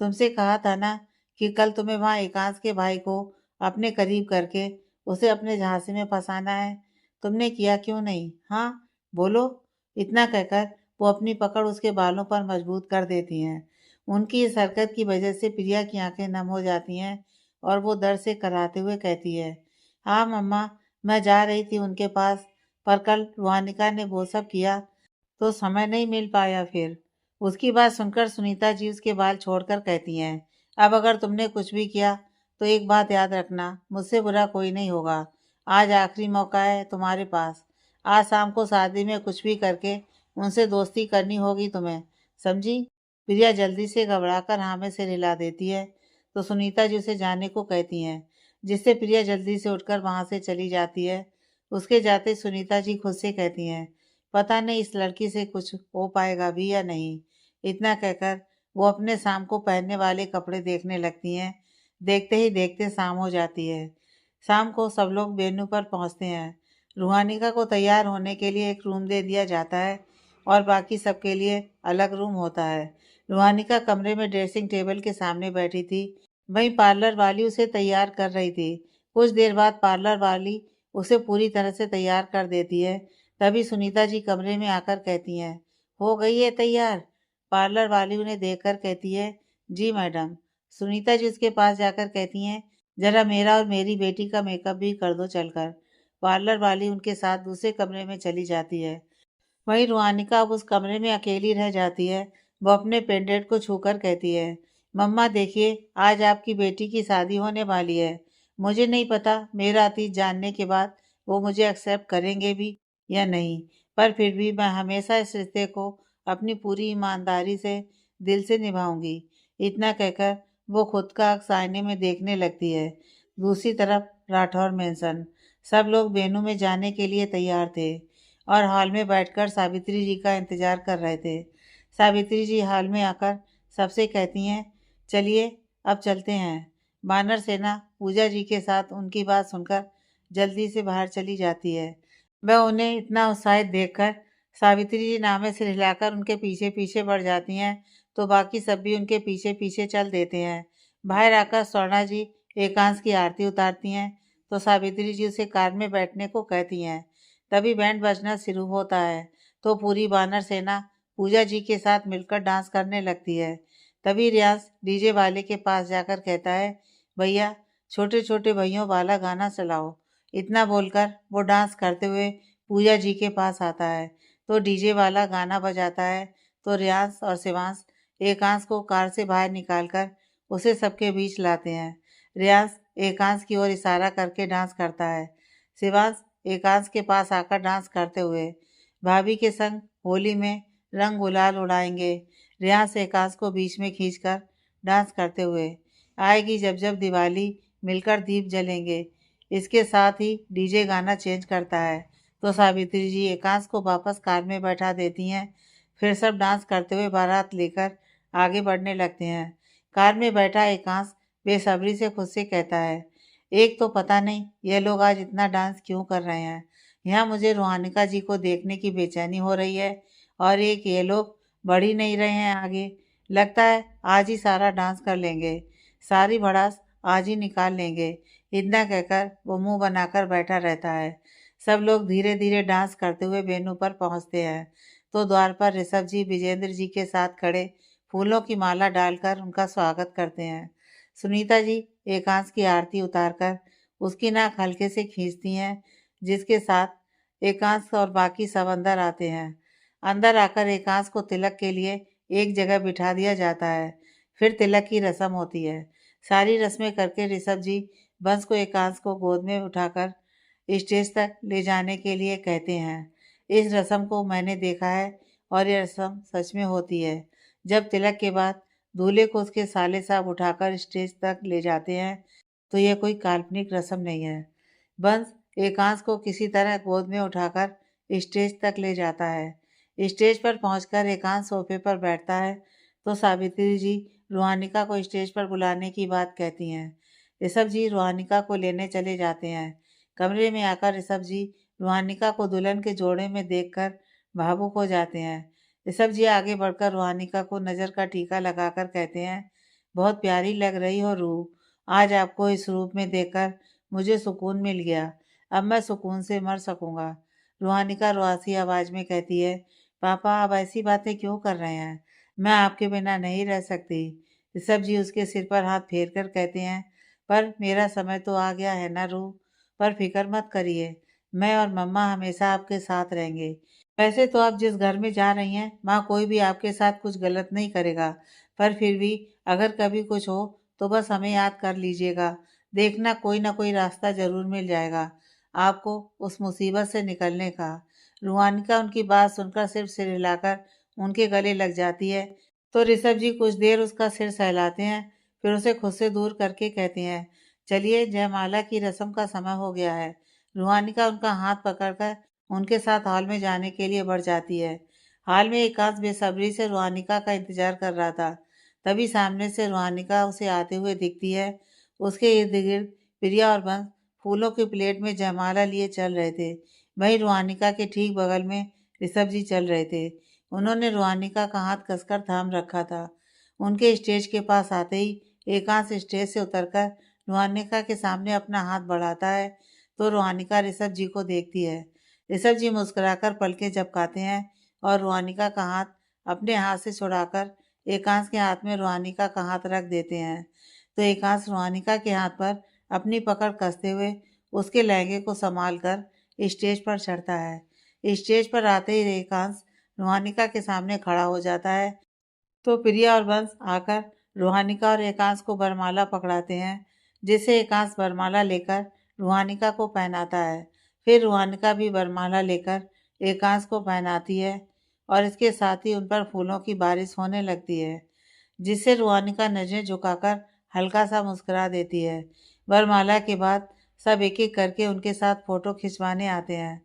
तुमसे कहा था ना कि कल तुम्हें वहाँ एकांश के भाई को अपने करीब करके उसे अपने झांसे में फंसाना है। तुमने किया क्यों नहीं? हाँ, बोलो। इतना कहकर वो अपनी पकड़ उसके बालों पर मजबूत कर देती हैं। उनकी इस हरकत की वजह से प्रिया की आंखें नम हो जाती हैं और वो दर्द से कराते हुए कहती है, हाँ मम्मा, मैं जा रही थी उनके पास, पर कल रुहानिका ने वो सब किया तो समय नहीं मिल पाया फिर। उसकी बात सुनकर सुनीता जी उसके बाल छोड़कर कहती हैं, अब अगर तुमने कुछ भी किया तो एक बात याद रखना, मुझसे बुरा कोई नहीं होगा। आज आखिरी मौका है तुम्हारे पास। आज शाम को शादी में कुछ भी करके उनसे दोस्ती करनी होगी तुम्हें, समझी? प्रिया जल्दी से घबराकर हाँ में सिर हिला देती है तो सुनीता जी उसे जाने को कहती हैं, जिससे प्रिया जल्दी से उठकर वहां से चली जाती है। उसके जाते सुनीता जी खुद से कहती हैं, पता नहीं इस लड़की से कुछ हो पाएगा भी या नहीं। इतना कहकर वो अपने शाम को पहनने वाले कपड़े देखने लगती हैं। देखते ही देखते शाम हो जाती है। शाम को सब लोग वेन्यू पर पहुंचते हैं। रूहानिका को तैयार होने के लिए एक रूम दे दिया जाता है और बाकी सबके लिए अलग रूम होता है। रूहानिका कमरे में ड्रेसिंग टेबल के सामने बैठी थी। वहीं पार्लर वाली उसे तैयार कर रही थी। कुछ देर बाद पार्लर वाली उसे पूरी तरह से तैयार कर देती है। तभी सुनीता जी कमरे में आकर कहती हैं, हो गई है तैयार? पार्लर वाली उन्हें देखकर कहती है, जी मैडम। सुनीता जी उसके पास जाकर कहती हैं, जरा मेरा और मेरी बेटी का मेकअप भी कर दो चलकर। पार्लर वाली उनके साथ दूसरे कमरे में चली जाती है। वहीं रुहानिका अब उस कमरे में अकेली रह जाती है। वो अपने पेंडेंट को छूकर कहती है, मम्मा देखिए, आज आपकी बेटी की शादी होने वाली है। मुझे नहीं पता मेरा अतीत जानने के बाद वो मुझे एक्सेप्ट करेंगे भी या नहीं, पर फिर भी मैं हमेशा इस रिश्ते को अपनी पूरी ईमानदारी से दिल से निभाऊंगी। इतना कहकर वो खुद का अक्स आईने में देखने लगती है। दूसरी तरफ राठौर मेंशन सब लोग वेन्यू में जाने के लिए तैयार थे और हॉल में बैठकर सावित्री जी का इंतजार कर रहे थे। सावित्री जी हॉल में आकर सबसे कहती हैं, चलिए अब चलते हैं। वानर सेना पूजा जी के साथ उनकी बात सुनकर जल्दी से बाहर चली जाती है। वह उन्हें इतना उत्साहित देखकर सावित्री जी नामे सिर हिलाकर उनके पीछे पीछे बढ़ जाती हैं तो बाकी सब भी उनके पीछे पीछे चल देते हैं। बाहर आकर स्वर्णा जी एकांश की आरती उतारती हैं तो सावित्री जी उसे कार में बैठने को कहती हैं। तभी बैंड बजना शुरू होता है। तो पूरी वानर सेना पूजा जी के साथ मिलकर डांस करने लगती है। तभी रियाज डीजे वाले के पास जाकर कहता है, भैया छोटे छोटे भैयों वाला गाना चलाओ। इतना बोलकर वो डांस करते हुए पूजा जी के पास आता है। तो डीजे वाला गाना बजाता है तो रियाज और शिवांश एकांश को कार से बाहर निकालकर उसे सबके बीच लाते हैं। रियाज एकांश की ओर इशारा करके डांस करता है। शिवांश एकांश के पास आकर डांस करते हुए भाभी के संग होली में रंग गुलाल उड़ाएंगे। रियाज एकांश को बीच में खींचकर डांस करते हुए आएगी जब जब दिवाली मिलकर दीप जलेंगे। इसके साथ ही डीजे गाना चेंज करता है तो सावित्री जी एकांश को वापस कार में बैठा देती हैं। फिर सब डांस करते हुए बारात लेकर आगे बढ़ने लगते हैं। कार में बैठा एकांश बेसब्री से खुद से कहता है, एक तो पता नहीं ये लोग आज इतना डांस क्यों कर रहे हैं। यहाँ मुझे रूहानिका जी को देखने की बेचैनी हो रही है और एक ये लोग बढ़ ही नहीं रहे हैं आगे। लगता है आज ही सारा डांस कर लेंगे, सारी भड़ास आज ही निकाल लेंगे। इतना कहकर वो मुंह बनाकर बैठा रहता है। सब लोग धीरे धीरे डांस करते हुए वेन्यू पर पहुंचते हैं तो द्वार पर ऋषभ जी विजेंद्र जी के साथ खड़े फूलों की माला डालकर उनका स्वागत करते हैं। सुनीता जी एकांश की आरती उतारकर उसकी नाक हल्के से खींचती हैं, जिसके साथ एकांश और बाकी सब अंदर आते हैं। अंदर आकर एकांश को तिलक के लिए एक जगह बिठा दिया जाता है। फिर तिलक की रस्म होती है। सारी रस्में करके ऋषभ जी बंस को एकांश को गोद में उठाकर स्टेज तक ले जाने के लिए कहते हैं। इस रस्म को मैंने देखा है और यह रस्म सच में होती है। जब तिलक के बाद दूल्हे को उसके साले साहब उठाकर स्टेज तक ले जाते हैं तो यह कोई काल्पनिक रस्म नहीं है। बंस एकांश को किसी तरह गोद में उठाकर स्टेज तक ले जाता है। स्टेज पर पहुंचकर एकांश सोफे पर बैठता है तो सावित्री जी रूहानिका को स्टेज पर बुलाने की बात कहती हैं। ऋषभ जी रूहानिका को लेने चले जाते हैं। कमरे में आकर ऋषभ जी रूहानिका को दुल्हन के जोड़े में देखकर भावुक हो जाते हैं। ऋषभ जी आगे बढ़कर रूहानिका को नज़र का टीका लगाकर कहते हैं, बहुत प्यारी लग रही हो रूह, आज आपको इस रूप में देखकर मुझे सुकून मिल गया। अब मैं सुकून से मर सकूंगा। रूहानिका रुआसी आवाज़ में कहती है, पापा आप ऐसी बातें क्यों कर रहे हैं, मैं आपके बिना नहीं रह सकती। ऋषभ जी उसके सिर पर हाथ फेर कर कहते हैं, पर मेरा समय तो आ गया है ना रूह, पर फिक्र मत करिए, मैं और मम्मा हमेशा आपके साथ रहेंगे। वैसे तो आप जिस घर में जा रही हैं वहाँ कोई भी आपके साथ कुछ गलत नहीं करेगा, पर फिर भी अगर कभी कुछ हो तो बस हमें याद कर लीजिएगा। देखना कोई ना कोई रास्ता ज़रूर मिल जाएगा आपको उस मुसीबत से निकलने का। रूहानिका उनकी बात सुनकर सिर्फ सिर हिलाकर उनके गले लग जाती है तो ऋषभ जी कुछ देर उसका सिर सहलाते हैं, फिर उसे खुद से दूर करके कहते हैं, चलिए जयमाला की रस्म का समय हो गया है। रूहानिका उनका हाथ पकड़कर उनके साथ हॉल में जाने के लिए बढ़ जाती है। हॉल में एकांश बेसब्री से रूहानिका का इंतजार कर रहा था। तभी सामने से रूहानिका उसे आते हुए दिखती है। उसके इर्द गिर्द प्रिया और बंस फूलों की प्लेट में जयमाला लिए चल रहे थे। वहीं रूहानिका के ठीक बगल में ऋषभ जी चल रहे थे। उन्होंने रूहानिका का हाथ कसकर थाम रखा था। उनके स्टेज के पास आते ही एकांश स्टेज से उतरकर रूहानिका के सामने अपना हाथ बढ़ाता है तो रूहानिका ऋषभ जी को देखती है। ऋषभ जी मुस्कुराकर पलकें झपकाते हैं और रूहानिका का हाथ अपने हाथ से छुड़ाकर एकांश के हाथ में रूहानिका का हाथ रख देते हैं तो एकांश रूहानिका के हाथ पर अपनी पकड़ कसते हुए उसके लहंगे को संभाल कर स्टेज पर चढ़ता है। स्टेज पर आते ही एकांश रूहानिका के सामने खड़ा हो जाता है तो प्रिया और बंस आकर रूहानिका और एकांश को वरमाला पकड़ाते हैं, जिससे एकांश वरमाला लेकर रूहानिका को पहनाता है। फिर रूहानिका भी वरमाला लेकर एकांश को पहनाती है और इसके साथ ही उन पर फूलों की बारिश होने लगती है, जिससे रूहानिका नजरें झुकाकर हल्का सा मुस्कुरा देती है। वरमाला के बाद सब एक एक करके उनके साथ फ़ोटो खिंचवाने आते हैं।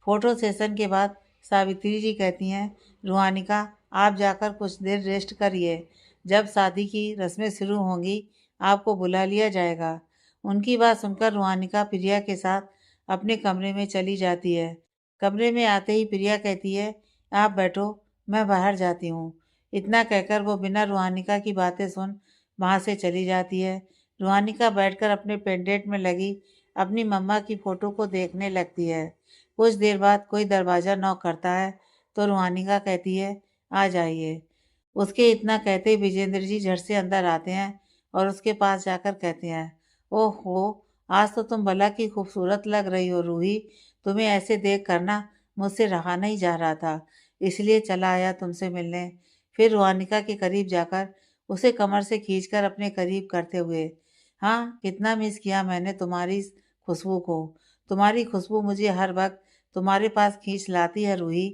फ़ोटो सेशन के बाद सावित्री जी कहती हैं, रूहानिका आप जाकर कुछ देर रेस्ट करिए, जब शादी की रस्में शुरू होंगी आपको बुला लिया जाएगा। उनकी बात सुनकर रूहानिका प्रिया के साथ अपने कमरे में चली जाती है। कमरे में आते ही प्रिया कहती है, आप बैठो, मैं बाहर जाती हूँ। इतना कहकर वो बिना रूहानिका की बातें सुन वहाँ से चली जाती है। रूहानिका बैठकर अपने पेंडेंट में लगी अपनी मम्मा की फ़ोटो को देखने लगती है। कुछ देर बाद कोई दरवाज़ा नॉक करता है तो रूहानिका कहती है, आ जाइए। उसके इतना कहते ही विजेंद्र जी झट से अंदर आते हैं और उसके पास जाकर कहते हैं, ओहो, आज तो तुम भला की खूबसूरत लग रही हो रूही। तुम्हें ऐसे देख कर ना मुझसे रहा नहीं जा रहा था, इसलिए चला आया तुमसे मिलने। फिर रूहानिका के करीब जाकर उसे कमर से खींचकर अपने करीब करते हुए, हाँ, कितना मिस किया मैंने तुम्हारी इस खुशबू को। तुम्हारी खुशबू मुझे हर वक्त तुम्हारे पास खींच लाती है रूही।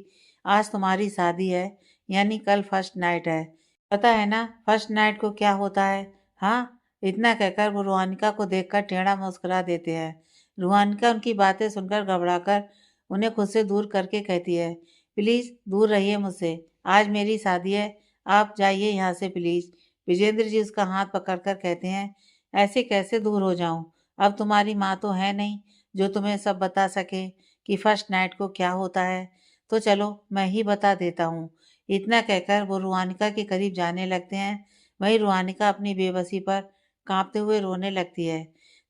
आज तुम्हारी शादी है, यानी कल फर्स्ट नाइट है। पता है ना फर्स्ट नाइट को क्या होता है? हाँ, इतना कहकर वो रूहानिका को देखकर टेढ़ा मुस्कुरा देते हैं। रूहानिका उनकी बातें सुनकर घबराकर उन्हें खुद से दूर करके कहती है, प्लीज़ दूर रहिए मुझसे, आज मेरी शादी है, आप जाइए यहाँ से प्लीज़। विजेंद्र जी उसका हाथ पकड़कर कहते हैं, ऐसे कैसे दूर हो जाऊं? अब तुम्हारी माँ तो है नहीं जो तुम्हें सब बता सके कि फर्स्ट नाइट को क्या होता है। तो चलो मैं ही बता देता हूँ। इतना कहकर वो रूहानिका के करीब जाने लगते हैं। वहीं रूहानिका अपनी बेबसी पर कांपते हुए रोने लगती है।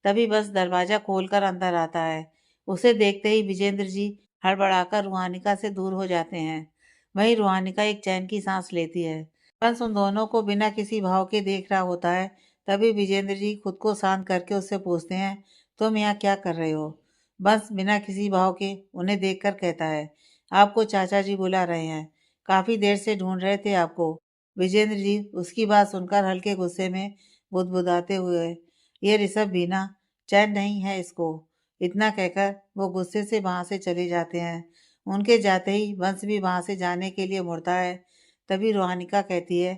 तभी बस दरवाजा खोलकर अंदर आता है। उसे देखते ही विजेंद्र जी हड़बड़ाकर रूहानिका से दूर हो जाते हैं। वहीं रूहानिका एक चैन की सांस लेती है। बस उन दोनों को बिना किसी भाव के देख रहा होता है। तभी विजेंद्र जी खुद को शांत करके उससे पूछते हैं, तुम यहाँ क्या कर रहे हो? बस बिना किसी भाव के उन्हें देखकर कहता है, आपको चाचा जी बुला रहे हैं, काफी देर से ढूंढ रहे थे आपको। विजेंद्र जी उसकी बात सुनकर हल्के गुस्से में बुदबुदाते हुए, ये ऋषभ भी ना, चैन नहीं है इसको। इतना कहकर वो गुस्से से वहां से चले जाते हैं। उनके जाते ही वंश भी वहां से जाने के लिए मुड़ता है। तभी रोहानिका कहती है,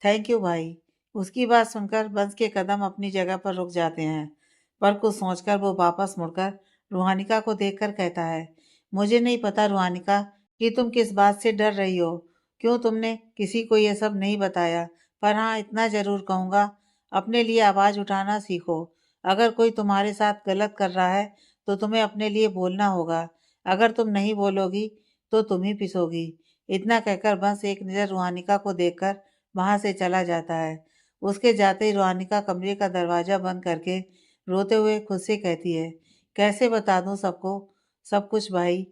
थैंक यू भाई। उसकी बात सुनकर वंश के कदम अपनी जगह पर रुक जाते हैं। पर कुछ सोचकर वो वापस मुड़कर रूहानिका को देखकर कहता है, मुझे नहीं पता रूहानिका कि तुम किस बात से डर रही हो, क्यों तुमने किसी को ये सब नहीं बताया। पर हाँ, इतना जरूर कहूँगा, अपने लिए आवाज़ उठाना सीखो। अगर कोई तुम्हारे साथ गलत कर रहा है तो तुम्हें अपने लिए बोलना होगा। अगर तुम नहीं बोलोगी तो तुम ही पिसोगी। इतना कहकर बस एक नज़र रूहानिका को देखकर वहां से चला जाता है। उसके जाते ही रूहानिका कमरे का दरवाजा बंद करके रोते हुए खुद से कहती है, कैसे बता दूं सबको सब कुछ भाई,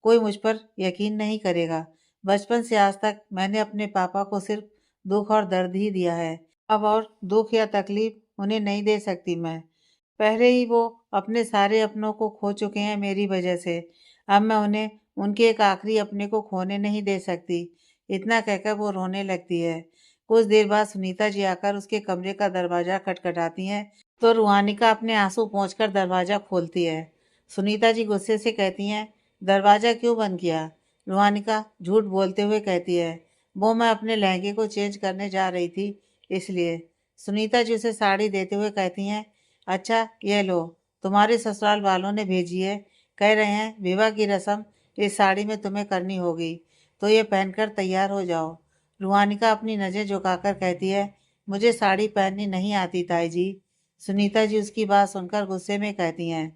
कोई मुझ पर यकीन नहीं करेगा। बचपन से आज तक मैंने अपने पापा को सिर्फ दुख और दर्द ही दिया है। अब और दुख या तकलीफ उन्हें नहीं दे सकती मैं। पहले ही वो अपने सारे अपनों को खो चुके हैं मेरी वजह से। अब मैं उन्हें उनके एक आखिरी अपने को खोने नहीं दे सकती। इतना कहकर वो रोने लगती है। कुछ देर बाद सुनीता जी आकर उसके कमरे का दरवाजा खटखटाती हैं तो रूहानिका अपने आंसू पोंछकर दरवाजा खोलती है। सुनीता जी गुस्से से कहती हैं, दरवाजा क्यों बंद किया? रूहानिका झूठ बोलते हुए कहती है, वो मैं अपने लहंगे को चेंज करने जा रही थी इसलिए। सुनीता जी उसे साड़ी देते हुए कहती हैं, अच्छा ये लो, तुम्हारे ससुराल वालों ने भेजी है, कह रहे हैं विवाह की रस्म इस साड़ी में तुम्हें करनी होगी, तो ये पहनकर तैयार हो जाओ। रूहानिका अपनी नज़र झुकाकर कहती है, मुझे साड़ी पहननी नहीं आती ताई जी। सुनीता जी उसकी बात सुनकर गुस्से में कहती हैं,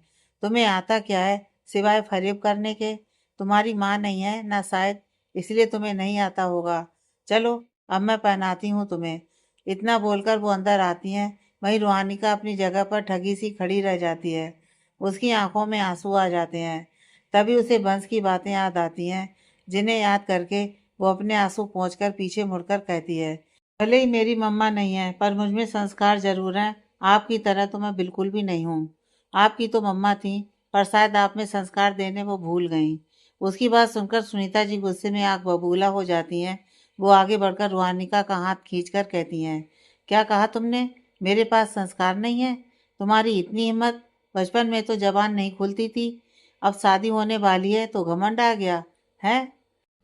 तुम्हें आता क्या है सिवाय फरेब करने के? तुम्हारी माँ नहीं है ना शायद, इसलिए तुम्हें नहीं आता होगा। चलो अब मैं पहनाती हूँ तुम्हें। इतना बोलकर वो अंदर आती हैं। वहीं रूहानिका अपनी जगह पर ठगी सी खड़ी रह जाती है। उसकी आंखों में आंसू आ जाते हैं। तभी उसे बंस की बातें याद आती हैं, जिन्हें याद करके वो अपने आंसू पोंछकर पीछे मुड़कर कहती है, भले ही मेरी मम्मा नहीं है पर मुझ में संस्कार जरूर हैं। आपकी तरह तो मैं बिल्कुल भी नहीं हूँ। आपकी तो मम्मा थी, पर शायद आप में संस्कार देने वो भूल गईं। उसकी बात सुनकर सुनीता जी गुस्से में आग बबूला हो जाती हैं। वो आगे बढ़कर रूहानिका का हाथ खींचकर कहती हैं, क्या कहा तुमने? मेरे पास संस्कार नहीं है? तुम्हारी इतनी हिम्मत! बचपन में तो जबान नहीं खुलती थी, अब शादी होने वाली है तो घमंड आ गया है।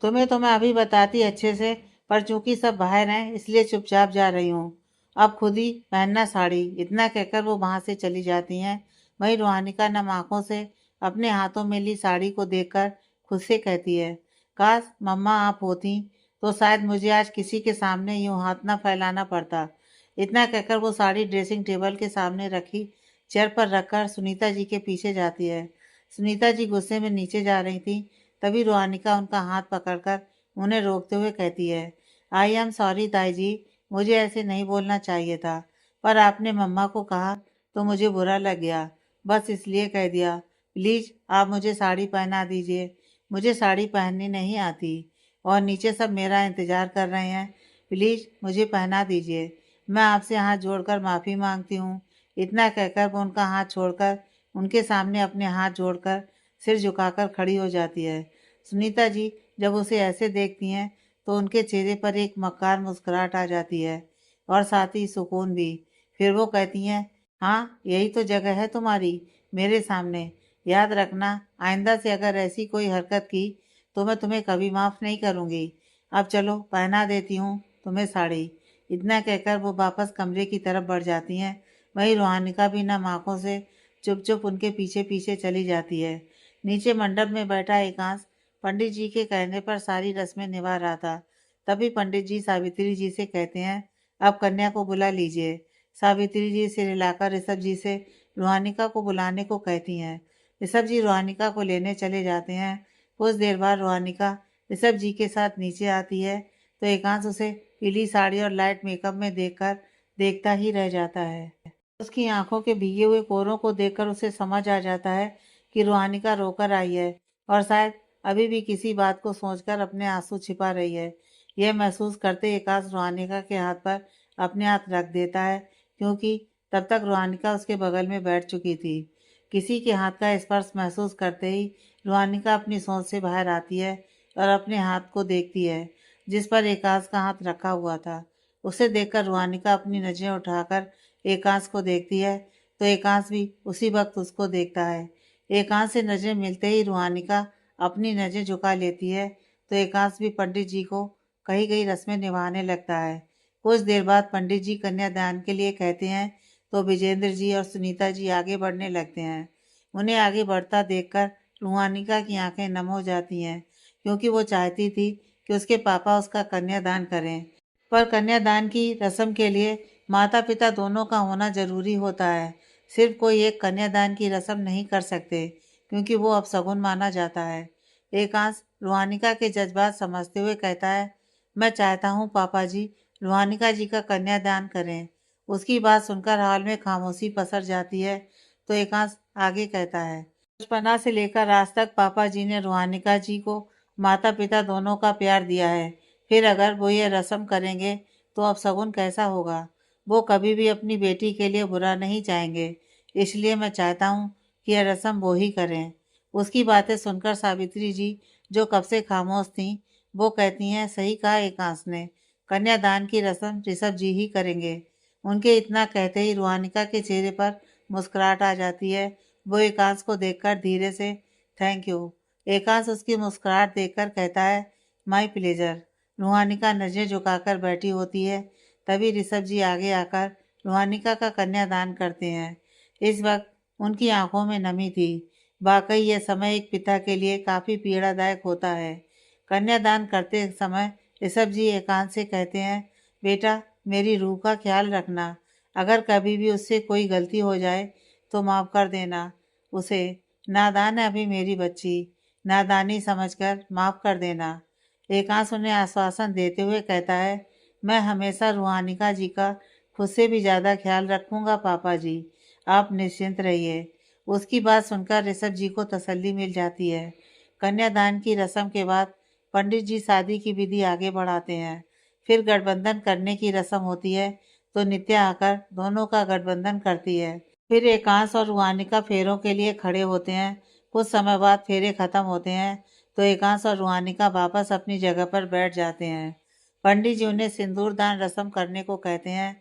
तुम्हें तो मैं अभी बताती अच्छे से, पर चूंकि सब बाहर हैं इसलिए चुपचाप जा रही हूँ। अब खुद ही पहनना साड़ी। इतना कहकर वो वहां से चली जाती हैं। वहीं रूहानिका नम आंखों से अपने हाथों में ली साड़ी को देखकर खुद से कहती है, काश मम्मा आप होती तो शायद मुझे आज किसी के सामने यूं हाथ ना फैलाना पड़ता। इतना कहकर वो साड़ी ड्रेसिंग टेबल के सामने रखी चेयर पर रखकर सुनीता जी के पीछे जाती है। सुनीता जी गुस्से में नीचे जा रही थी। तभी रूहानिका उनका हाथ पकड़कर उन्हें रोकते हुए कहती है, आई एम सॉरी ताई जी, मुझे ऐसे नहीं बोलना चाहिए था, पर आपने मम्मा को कहा तो मुझे बुरा लग गया, बस इसलिए कह दिया। प्लीज़ आप मुझे साड़ी पहना दीजिए, मुझे साड़ी पहननी नहीं आती। और नीचे सब मेरा इंतज़ार कर रहे हैं। प्लीज़ मुझे पहना दीजिए। मैं आपसे हाथ जोड़कर माफ़ी मांगती हूँ। इतना कहकर वो उनका हाथ छोड़कर उनके सामने अपने हाथ जोड़कर सिर झुकाकर खड़ी हो जाती है। सुनीता जी जब उसे ऐसे देखती हैं तो उनके चेहरे पर एक मक्कार मुस्कुराहट आ जाती है और साथ ही सुकून भी। फिर वो कहती हैं, हाँ यही तो जगह है तुम्हारी, मेरे सामने। याद रखना, आइंदा से अगर ऐसी कोई हरकत की तो मैं तुम्हें कभी माफ़ नहीं करूँगी। अब चलो पहना देती हूँ तुम्हें साड़ी। इतना कहकर वो वापस कमरे की तरफ बढ़ जाती हैं। वहीं रूहानिका भी नम आँखों से चुप चुप उनके पीछे पीछे चली जाती है। नीचे मंडप में बैठा एकांश पंडित जी के कहने पर सारी रस्में निभा रहा था। तभी पंडित जी सावित्री जी से कहते हैं, अब कन्या को बुला लीजिए। सावित्री जी सिर हिलाकर ऋषभ जी से रूहानिका को बुलाने को कहती हैं। ऋषभ जी रूहानिका को लेने चले जाते हैं। कुछ देर बाद रूहानिका ऋषभ जी के साथ नीचे आती है तो एकांश उसे पीली साड़ी और लाइट मेकअप में देखकर देखता ही रह जाता है। उसकी आंखों के भीगे हुए कोरों को देखकर उसे समझ आ जाता है कि रूहानिका रोकर आई है और शायद अभी भी किसी बात को सोचकर अपने आंसू छिपा रही है। यह महसूस करते एकांश रूहानिका के हाथ पर अपने हाथ रख देता है, क्योंकि तब तक रूहानिका उसके बगल में बैठ चुकी थी। किसी के हाथ का स्पर्श महसूस करते ही रूहानिका अपनी सोच से बाहर आती है और अपने हाथ को देखती है जिस पर एकांश का हाथ रखा हुआ था। उसे देखकर रूहानिका अपनी नजरें उठाकर एकांश को देखती है तो एकांश भी उसी वक्त उसको देखता है। एकांश से नजरें मिलते ही रूहानिका अपनी नजरें झुका लेती है तो एकांश भी पंडित जी को कही गई रस्में निभाने लगता है। कुछ देर बाद पंडित जी कन्यादान के लिए कहते हैं तो विजेंद्र जी और सुनीता जी आगे बढ़ने लगते हैं। उन्हें आगे बढ़ता देखकर रूहानिका की आंखें नम हो जाती हैं, क्योंकि वो चाहती थी कि उसके पापा उसका कन्यादान करें। पर कन्यादान की रस्म के लिए माता पिता दोनों का होना जरूरी होता है। सिर्फ कोई एक कन्यादान की रस्म नहीं कर सकते, क्योंकि वो अपशगुन माना जाता है। एकांश रूहानिका के जज्बात समझते हुए कहता है, मैं चाहता हूँ पापा जी रूहानिका जी का कन्यादान करें। उसकी बात सुनकर हाल में खामोशी पसर जाती है तो एकांश आगे कहता है, बचपना से लेकर आज तक पापा जी ने रूहानिका जी को माता पिता दोनों का प्यार दिया है। फिर अगर वो ये रस्म करेंगे तो अपशगुन कैसा होगा। वो कभी भी अपनी बेटी के लिए बुरा नहीं चाहेंगे। इसलिए मैं चाहता हूँ कि यह रस्म वो ही करें। उसकी बातें सुनकर सावित्री जी जो कब से खामोश थीं वो कहती हैं, सही कहा एकांश ने, कन्यादान की रस्म ऋषभ जी ही करेंगे। उनके इतना कहते ही रूहानिका के चेहरे पर मुस्कुराहट आ जाती है। वो एकांश को देखकर धीरे से थैंक यू। एकांश उसकी मुस्कुराहट देखकर कहता है, माई प्लेजर। रूहानिका नजरें झुकाकर बैठी होती है। तभी ऋषभ जी आगे आकर रूहानिका का कन्यादान करते हैं। इस वक्त उनकी आंखों में नमी थी। वाकई यह समय एक पिता के लिए काफ़ी पीड़ादायक होता है। कन्यादान करते समय ऋषभ जी एकांश से कहते हैं, बेटा मेरी रूह का ख्याल रखना। अगर कभी भी उससे कोई गलती हो जाए तो माफ़ कर देना उसे। नादान है अभी मेरी बच्ची, नादानी समझकर माफ़ कर देना। एकांश उन्हें आश्वासन देते हुए कहता है, मैं हमेशा रूहानिका जी का खुद से भी ज़्यादा ख्याल रखूंगा पापा जी, आप निश्चिंत रहिए। उसकी बात सुनकर ऋषभ जी को तसल्ली मिल जाती है। कन्यादान की रस्म के बाद पंडित जी शादी की विधि आगे बढ़ाते हैं। फिर गठबंधन करने की रस्म होती है तो नित्या आकर दोनों का गठबंधन करती है। फिर एकांश और रूहानिका फेरों के लिए खड़े होते हैं। कुछ समय बाद फेरे खत्म होते हैं तो एकांश और रूहानिका वापस अपनी जगह पर बैठ जाते हैं। पंडित जी उन्हें सिंदूर दान रस्म करने को कहते हैं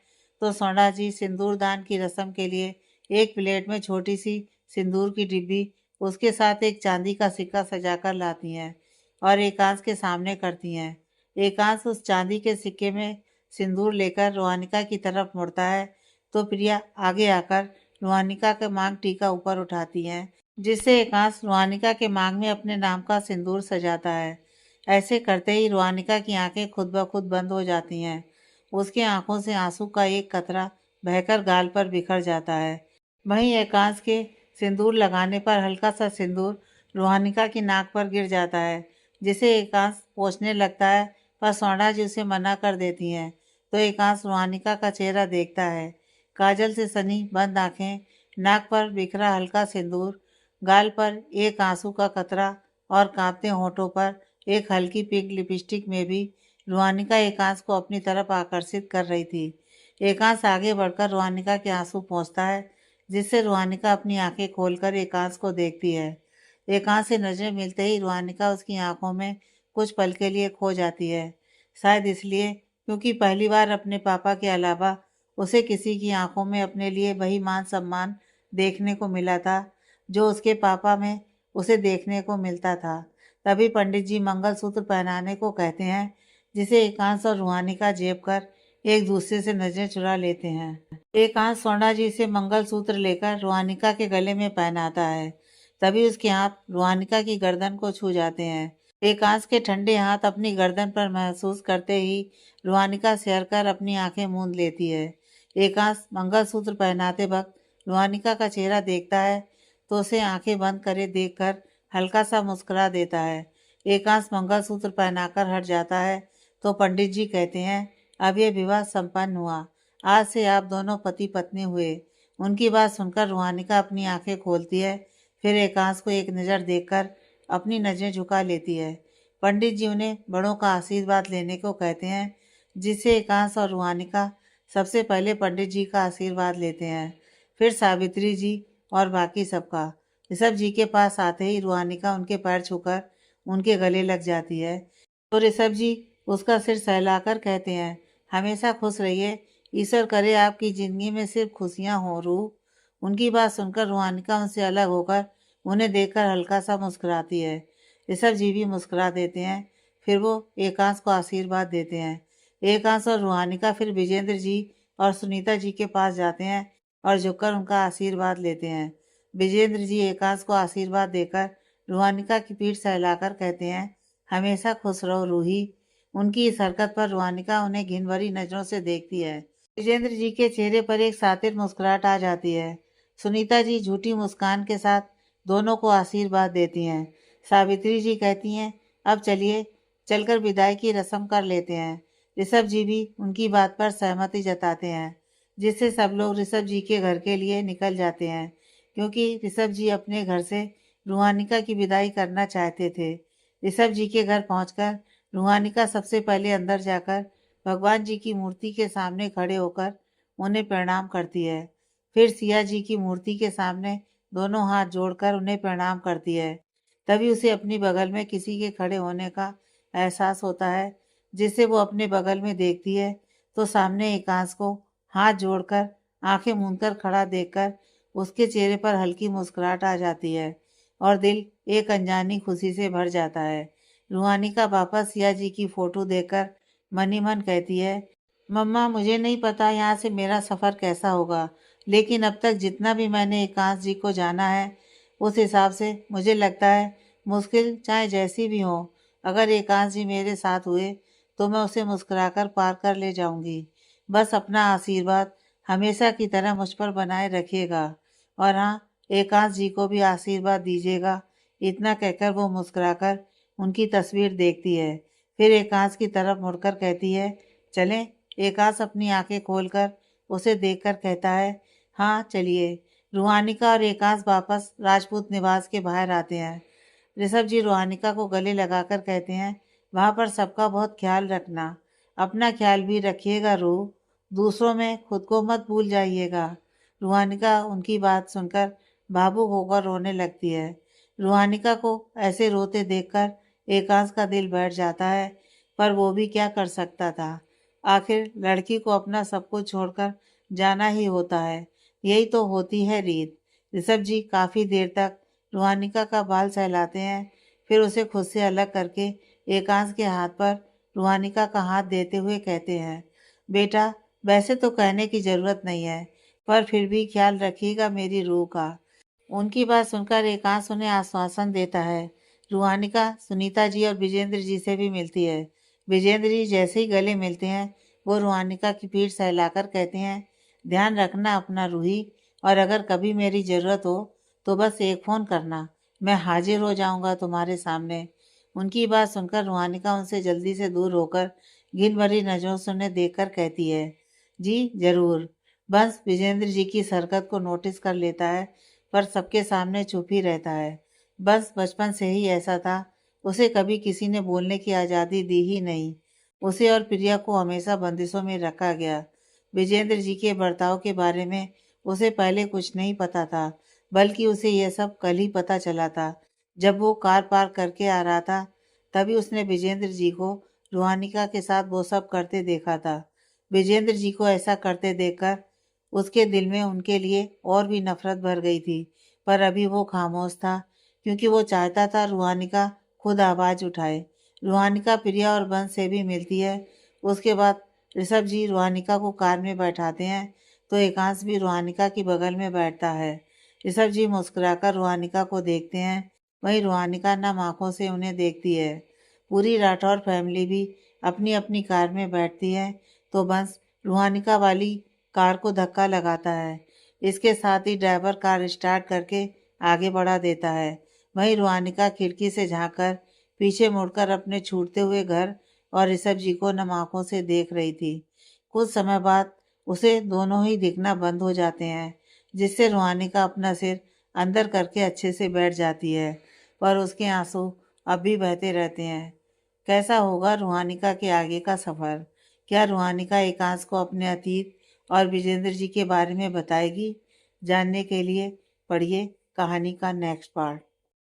तो सोना जी सिंदूर दान की रस्म के लिए एक प्लेट में छोटी सी सिंदूर की डिब्बी, उसके साथ एक चांदी का सिक्का सजाकर लाती हैं और एकांश के सामने करती हैं। एकांश उस चांदी के सिक्के में सिंदूर लेकर रूहानिका की तरफ मुड़ता है तो प्रिया आगे आकर रूहानिका के मांग टीका ऊपर उठाती हैं, जिससे एकांश रूहानिका के मांग में अपने नाम का सिंदूर सजाता है। ऐसे करते ही रूहानिका की आंखें खुद ब खुद बंद हो जाती हैं। उसकी आंखों से आंसू का एक कतरा बहकर गाल पर बिखर जाता है। वहीं एकांश के सिंदूर लगाने पर हल्का सा सिंदूर रूहानिका की नाक पर गिर जाता है, जिसे एकांश पोंछने लगता है पर स्वर्ण जी उसे मना कर देती हैं। तो एकांश रूहानिका का चेहरा देखता है, काजल से सनी बंद आंखें, नाक पर बिखरा हल्का सिंदूर, गाल पर एक आंसू का कतरा और कांपते होठों पर एक हल्की पिंक लिपस्टिक में भी रुहानिका एकांश को अपनी तरफ आकर्षित कर रही थी। एकांश आगे बढ़कर रुहानिका के आंसू पोंछता है, जिससे रुहानिका अपनी आंखें खोलकर एकांश को देखती है। एकांश से नजरें मिलते ही रुहानिका उसकी आंखों में कुछ पल के लिए खो जाती है। शायद इसलिए क्योंकि पहली बार अपने पापा के अलावा उसे किसी की आंखों में अपने लिए वही मान सम्मान देखने को मिला था जो उसके पापा में उसे देखने को मिलता था। तभी पंडित जी मंगलसूत्र पहनाने को कहते हैं, जिसे एकांश और रुहानिका जेब कर एक दूसरे से नजरें चुरा लेते हैं। एकांश स्वर्णा जी से मंगलसूत्र लेकर रुहानिका के गले में पहनाता है। तभी उसके हाथ रुहानिका की गर्दन को छू जाते हैं। एकांश के ठंडे हाथ अपनी गर्दन पर महसूस करते ही रुहानिका सिहर कर अपनी आंखें मूंद लेती है। एकांश मंगलसूत्र पहनाते वक्त रुहानिका का चेहरा देखता है तो उसे आंखें बंद करे देखकर हल्का सा मुस्कुरा देता है। एकांश मंगलसूत्र पहनाकर हट जाता है तो पंडित जी कहते हैं, अब यह विवाह संपन्न हुआ। आज से आप दोनों पति पत्नी हुए। उनकी बात सुनकर रुहानिका अपनी आंखें खोलती है, फिर एकांश को एक नज़र देखकर अपनी नज़रें झुका लेती है। पंडित जी उन्हें बड़ों का आशीर्वाद लेने को कहते हैं, जिससे एकांश और रुहानिका सबसे पहले पंडित जी का आशीर्वाद लेते हैं, फिर सावित्री जी और बाकी सबका। ऋषभ जी के पास आते ही रुहानिका उनके पैर छूकर उनके गले लग जाती है तो ऋषभ जी उसका सिर सहलाकर कहते हैं, हमेशा खुश रहिए, ईश्वर करे आपकी ज़िंदगी में सिर्फ खुशियाँ हों रूह। उनकी बात सुनकर रुहानिका उनसे अलग होकर उन्हें देखकर हल्का सा मुस्कुराती है। ऋषभ जी भी मुस्कुरा देते हैं, फिर वो एकांश को आशीर्वाद देते हैं। एकांश और रुहानिका फिर विजेंद्र जी और सुनीता जी के पास जाते हैं और झुककर उनका आशीर्वाद लेते हैं। विजेंद्र जी एकांश को आशीर्वाद देकर रुहानिका की पीठ सहलाकर कहते हैं, हमेशा खुश रहो रूही। उनकी इस हरकत पर रुहानिका उन्हें घिन भरी नजरों से देखती है। विजेंद्र जी के चेहरे पर एक सातिर मुस्कुराहट आ जाती है। सुनीता जी झूठी मुस्कान के साथ दोनों को आशीर्वाद देती हैं। सावित्री जी कहती हैं, अब चलिए चलकर विदाई की रस्म कर लेते हैं। ऋषभ जी भी उनकी बात पर सहमति जताते हैं, जिससे सब लोग ऋषभ जी के घर के लिए निकल जाते हैं, क्योंकि ऋषभ जी अपने घर से रुहानिका की विदाई करना चाहते थे। ऋषभ जी के घर पहुंचकर रुहानिका सबसे पहले अंदर जाकर भगवान जी की मूर्ति के सामने खड़े होकर उन्हें प्रणाम करती है। फिर सिया जी की मूर्ति के सामने दोनों हाथ जोड़कर उन्हें प्रणाम करती है। तभी उसे अपनी बगल में किसी के खड़े होने का एहसास होता है, जिसे वो अपने बगल में देखती है तो सामने एकांश को हाथ जोड़कर आंखें मूंदकर खड़ा देखकर उसके चेहरे पर हल्की मुस्कुराहट आ जाती है और दिल एक अनजानी खुशी से भर जाता है। रुहानिका वापस सिया जी की फोटो देखकर मन ही मन कहती है, मम्मा मुझे नहीं पता यहाँ से मेरा सफ़र कैसा होगा, लेकिन अब तक जितना भी मैंने एकांश जी को जाना है उस हिसाब से मुझे लगता है मुश्किल चाहे जैसी भी हो, अगर एकांश जी मेरे साथ हुए तो मैं उसे मुस्कुराकर पार कर ले जाऊंगी। बस अपना आशीर्वाद हमेशा की तरह मुझ पर बनाए रखिएगा और हाँ, एकांश जी को भी आशीर्वाद दीजिएगा। इतना कहकर वो मुस्कुराकर उनकी तस्वीर देखती है, फिर एकांश की तरफ मुड़कर कहती है, चलें। एकांश अपनी आंखें खोलकर उसे देखकर कहता है, हाँ चलिए। रुहानिका और एकांश वापस राजपूत निवास के बाहर आते हैं। ऋषभ जी रुहानिका को गले लगाकर कहते हैं, वहाँ पर सबका बहुत ख्याल रखना, अपना ख्याल भी रखिएगा रूह, दूसरों में खुद को मत भूल जाइएगा। रुहानिका उनकी बात सुनकर भावुक होकर रोने लगती है। रुहानिका को ऐसे रोते देखकर एकांश का दिल बैठ जाता है, पर वो भी क्या कर सकता था। आखिर लड़की को अपना सब कुछ छोड़कर जाना ही होता है, यही तो होती है रीत। ऋषभ जी काफ़ी देर तक रुहानिका का बाल सहलाते हैं, फिर उसे खुद से अलग करके एकांश के हाथ पर रुहानिका का हाथ देते हुए कहते हैं, बेटा वैसे तो कहने की ज़रूरत नहीं है, पर फिर भी ख्याल रखिएगा मेरी रूह का। उनकी बात सुनकर एकांश उन्हें आश्वासन देता है। रुहानिका सुनीता जी और विजेंद्र जी से भी मिलती है। विजेंद्र जी जैसे ही गले मिलते हैं वो रुहानिका की पीठ सहलाकर कहते हैं, ध्यान रखना अपना रूही, और अगर कभी मेरी ज़रूरत हो तो बस एक फ़ोन करना, मैं हाजिर हो जाऊंगा तुम्हारे सामने। उनकी बात सुनकर रुहानिका उनसे जल्दी से दूर होकर घिन भरी नज़रों से उन्हें देखकर कहती है, जी ज़रूर। बस विजेंद्र जी की इस हरकत को नोटिस कर लेता है, पर सबके सामने चुप ही रहता है। बस बचपन से ही ऐसा था, उसे कभी किसी ने बोलने की आज़ादी दी ही नहीं। उसे और प्रिया को हमेशा बंदिशों में रखा गया। विजेंद्र जी के बर्ताव के बारे में उसे पहले कुछ नहीं पता था, बल्कि उसे यह सब कल ही पता चला था। जब वो कार पार्क करके आ रहा था, तभी उसने विजेंद्र जी को रूहानिका के साथ वो सब करते देखा था। विजेंद्र जी को ऐसा करते देखकर उसके दिल में उनके लिए और भी नफरत भर गई थी, पर अभी वो खामोश था, क्योंकि वो चाहता था रूहानिका खुद आवाज़ उठाए। रूहानिका प्रिया और बंस से भी मिलती है। उसके बाद ऋषभ जी रूहानिका को कार में बैठाते हैं, तो एकांश भी रूहानिका की बगल में बैठता है। ऋषभ जी मुस्कुराकर रूहानिका को देखते हैं, वहीं रूहानिका नम आंखों से उन्हें देखती है। पूरी राठौर फैमिली भी अपनी अपनी कार में बैठती है, तो बंस रूहानिका वाली कार को धक्का लगाता है। इसके साथ ही ड्राइवर कार स्टार्ट करके आगे बढ़ा देता है। वहीं रूहानिका खिड़की से झांककर पीछे मुड़कर अपने छूटते हुए घर और ऋषभ जी को नम आंखों से देख रही थी। कुछ समय बाद उसे दोनों ही दिखना बंद हो जाते हैं, जिससे रूहानिका अपना सिर अंदर करके अच्छे से बैठ जाती है, पर उसके आंसू अब भी बहते रहते हैं। कैसा होगा रूहानिका के आगे का सफ़र? क्या रूहानिका एकांश को अपने अतीत और विजेंद्र जी के बारे में बताएगी? जानने के लिए पढ़िए कहानी का नेक्स्ट पार्ट।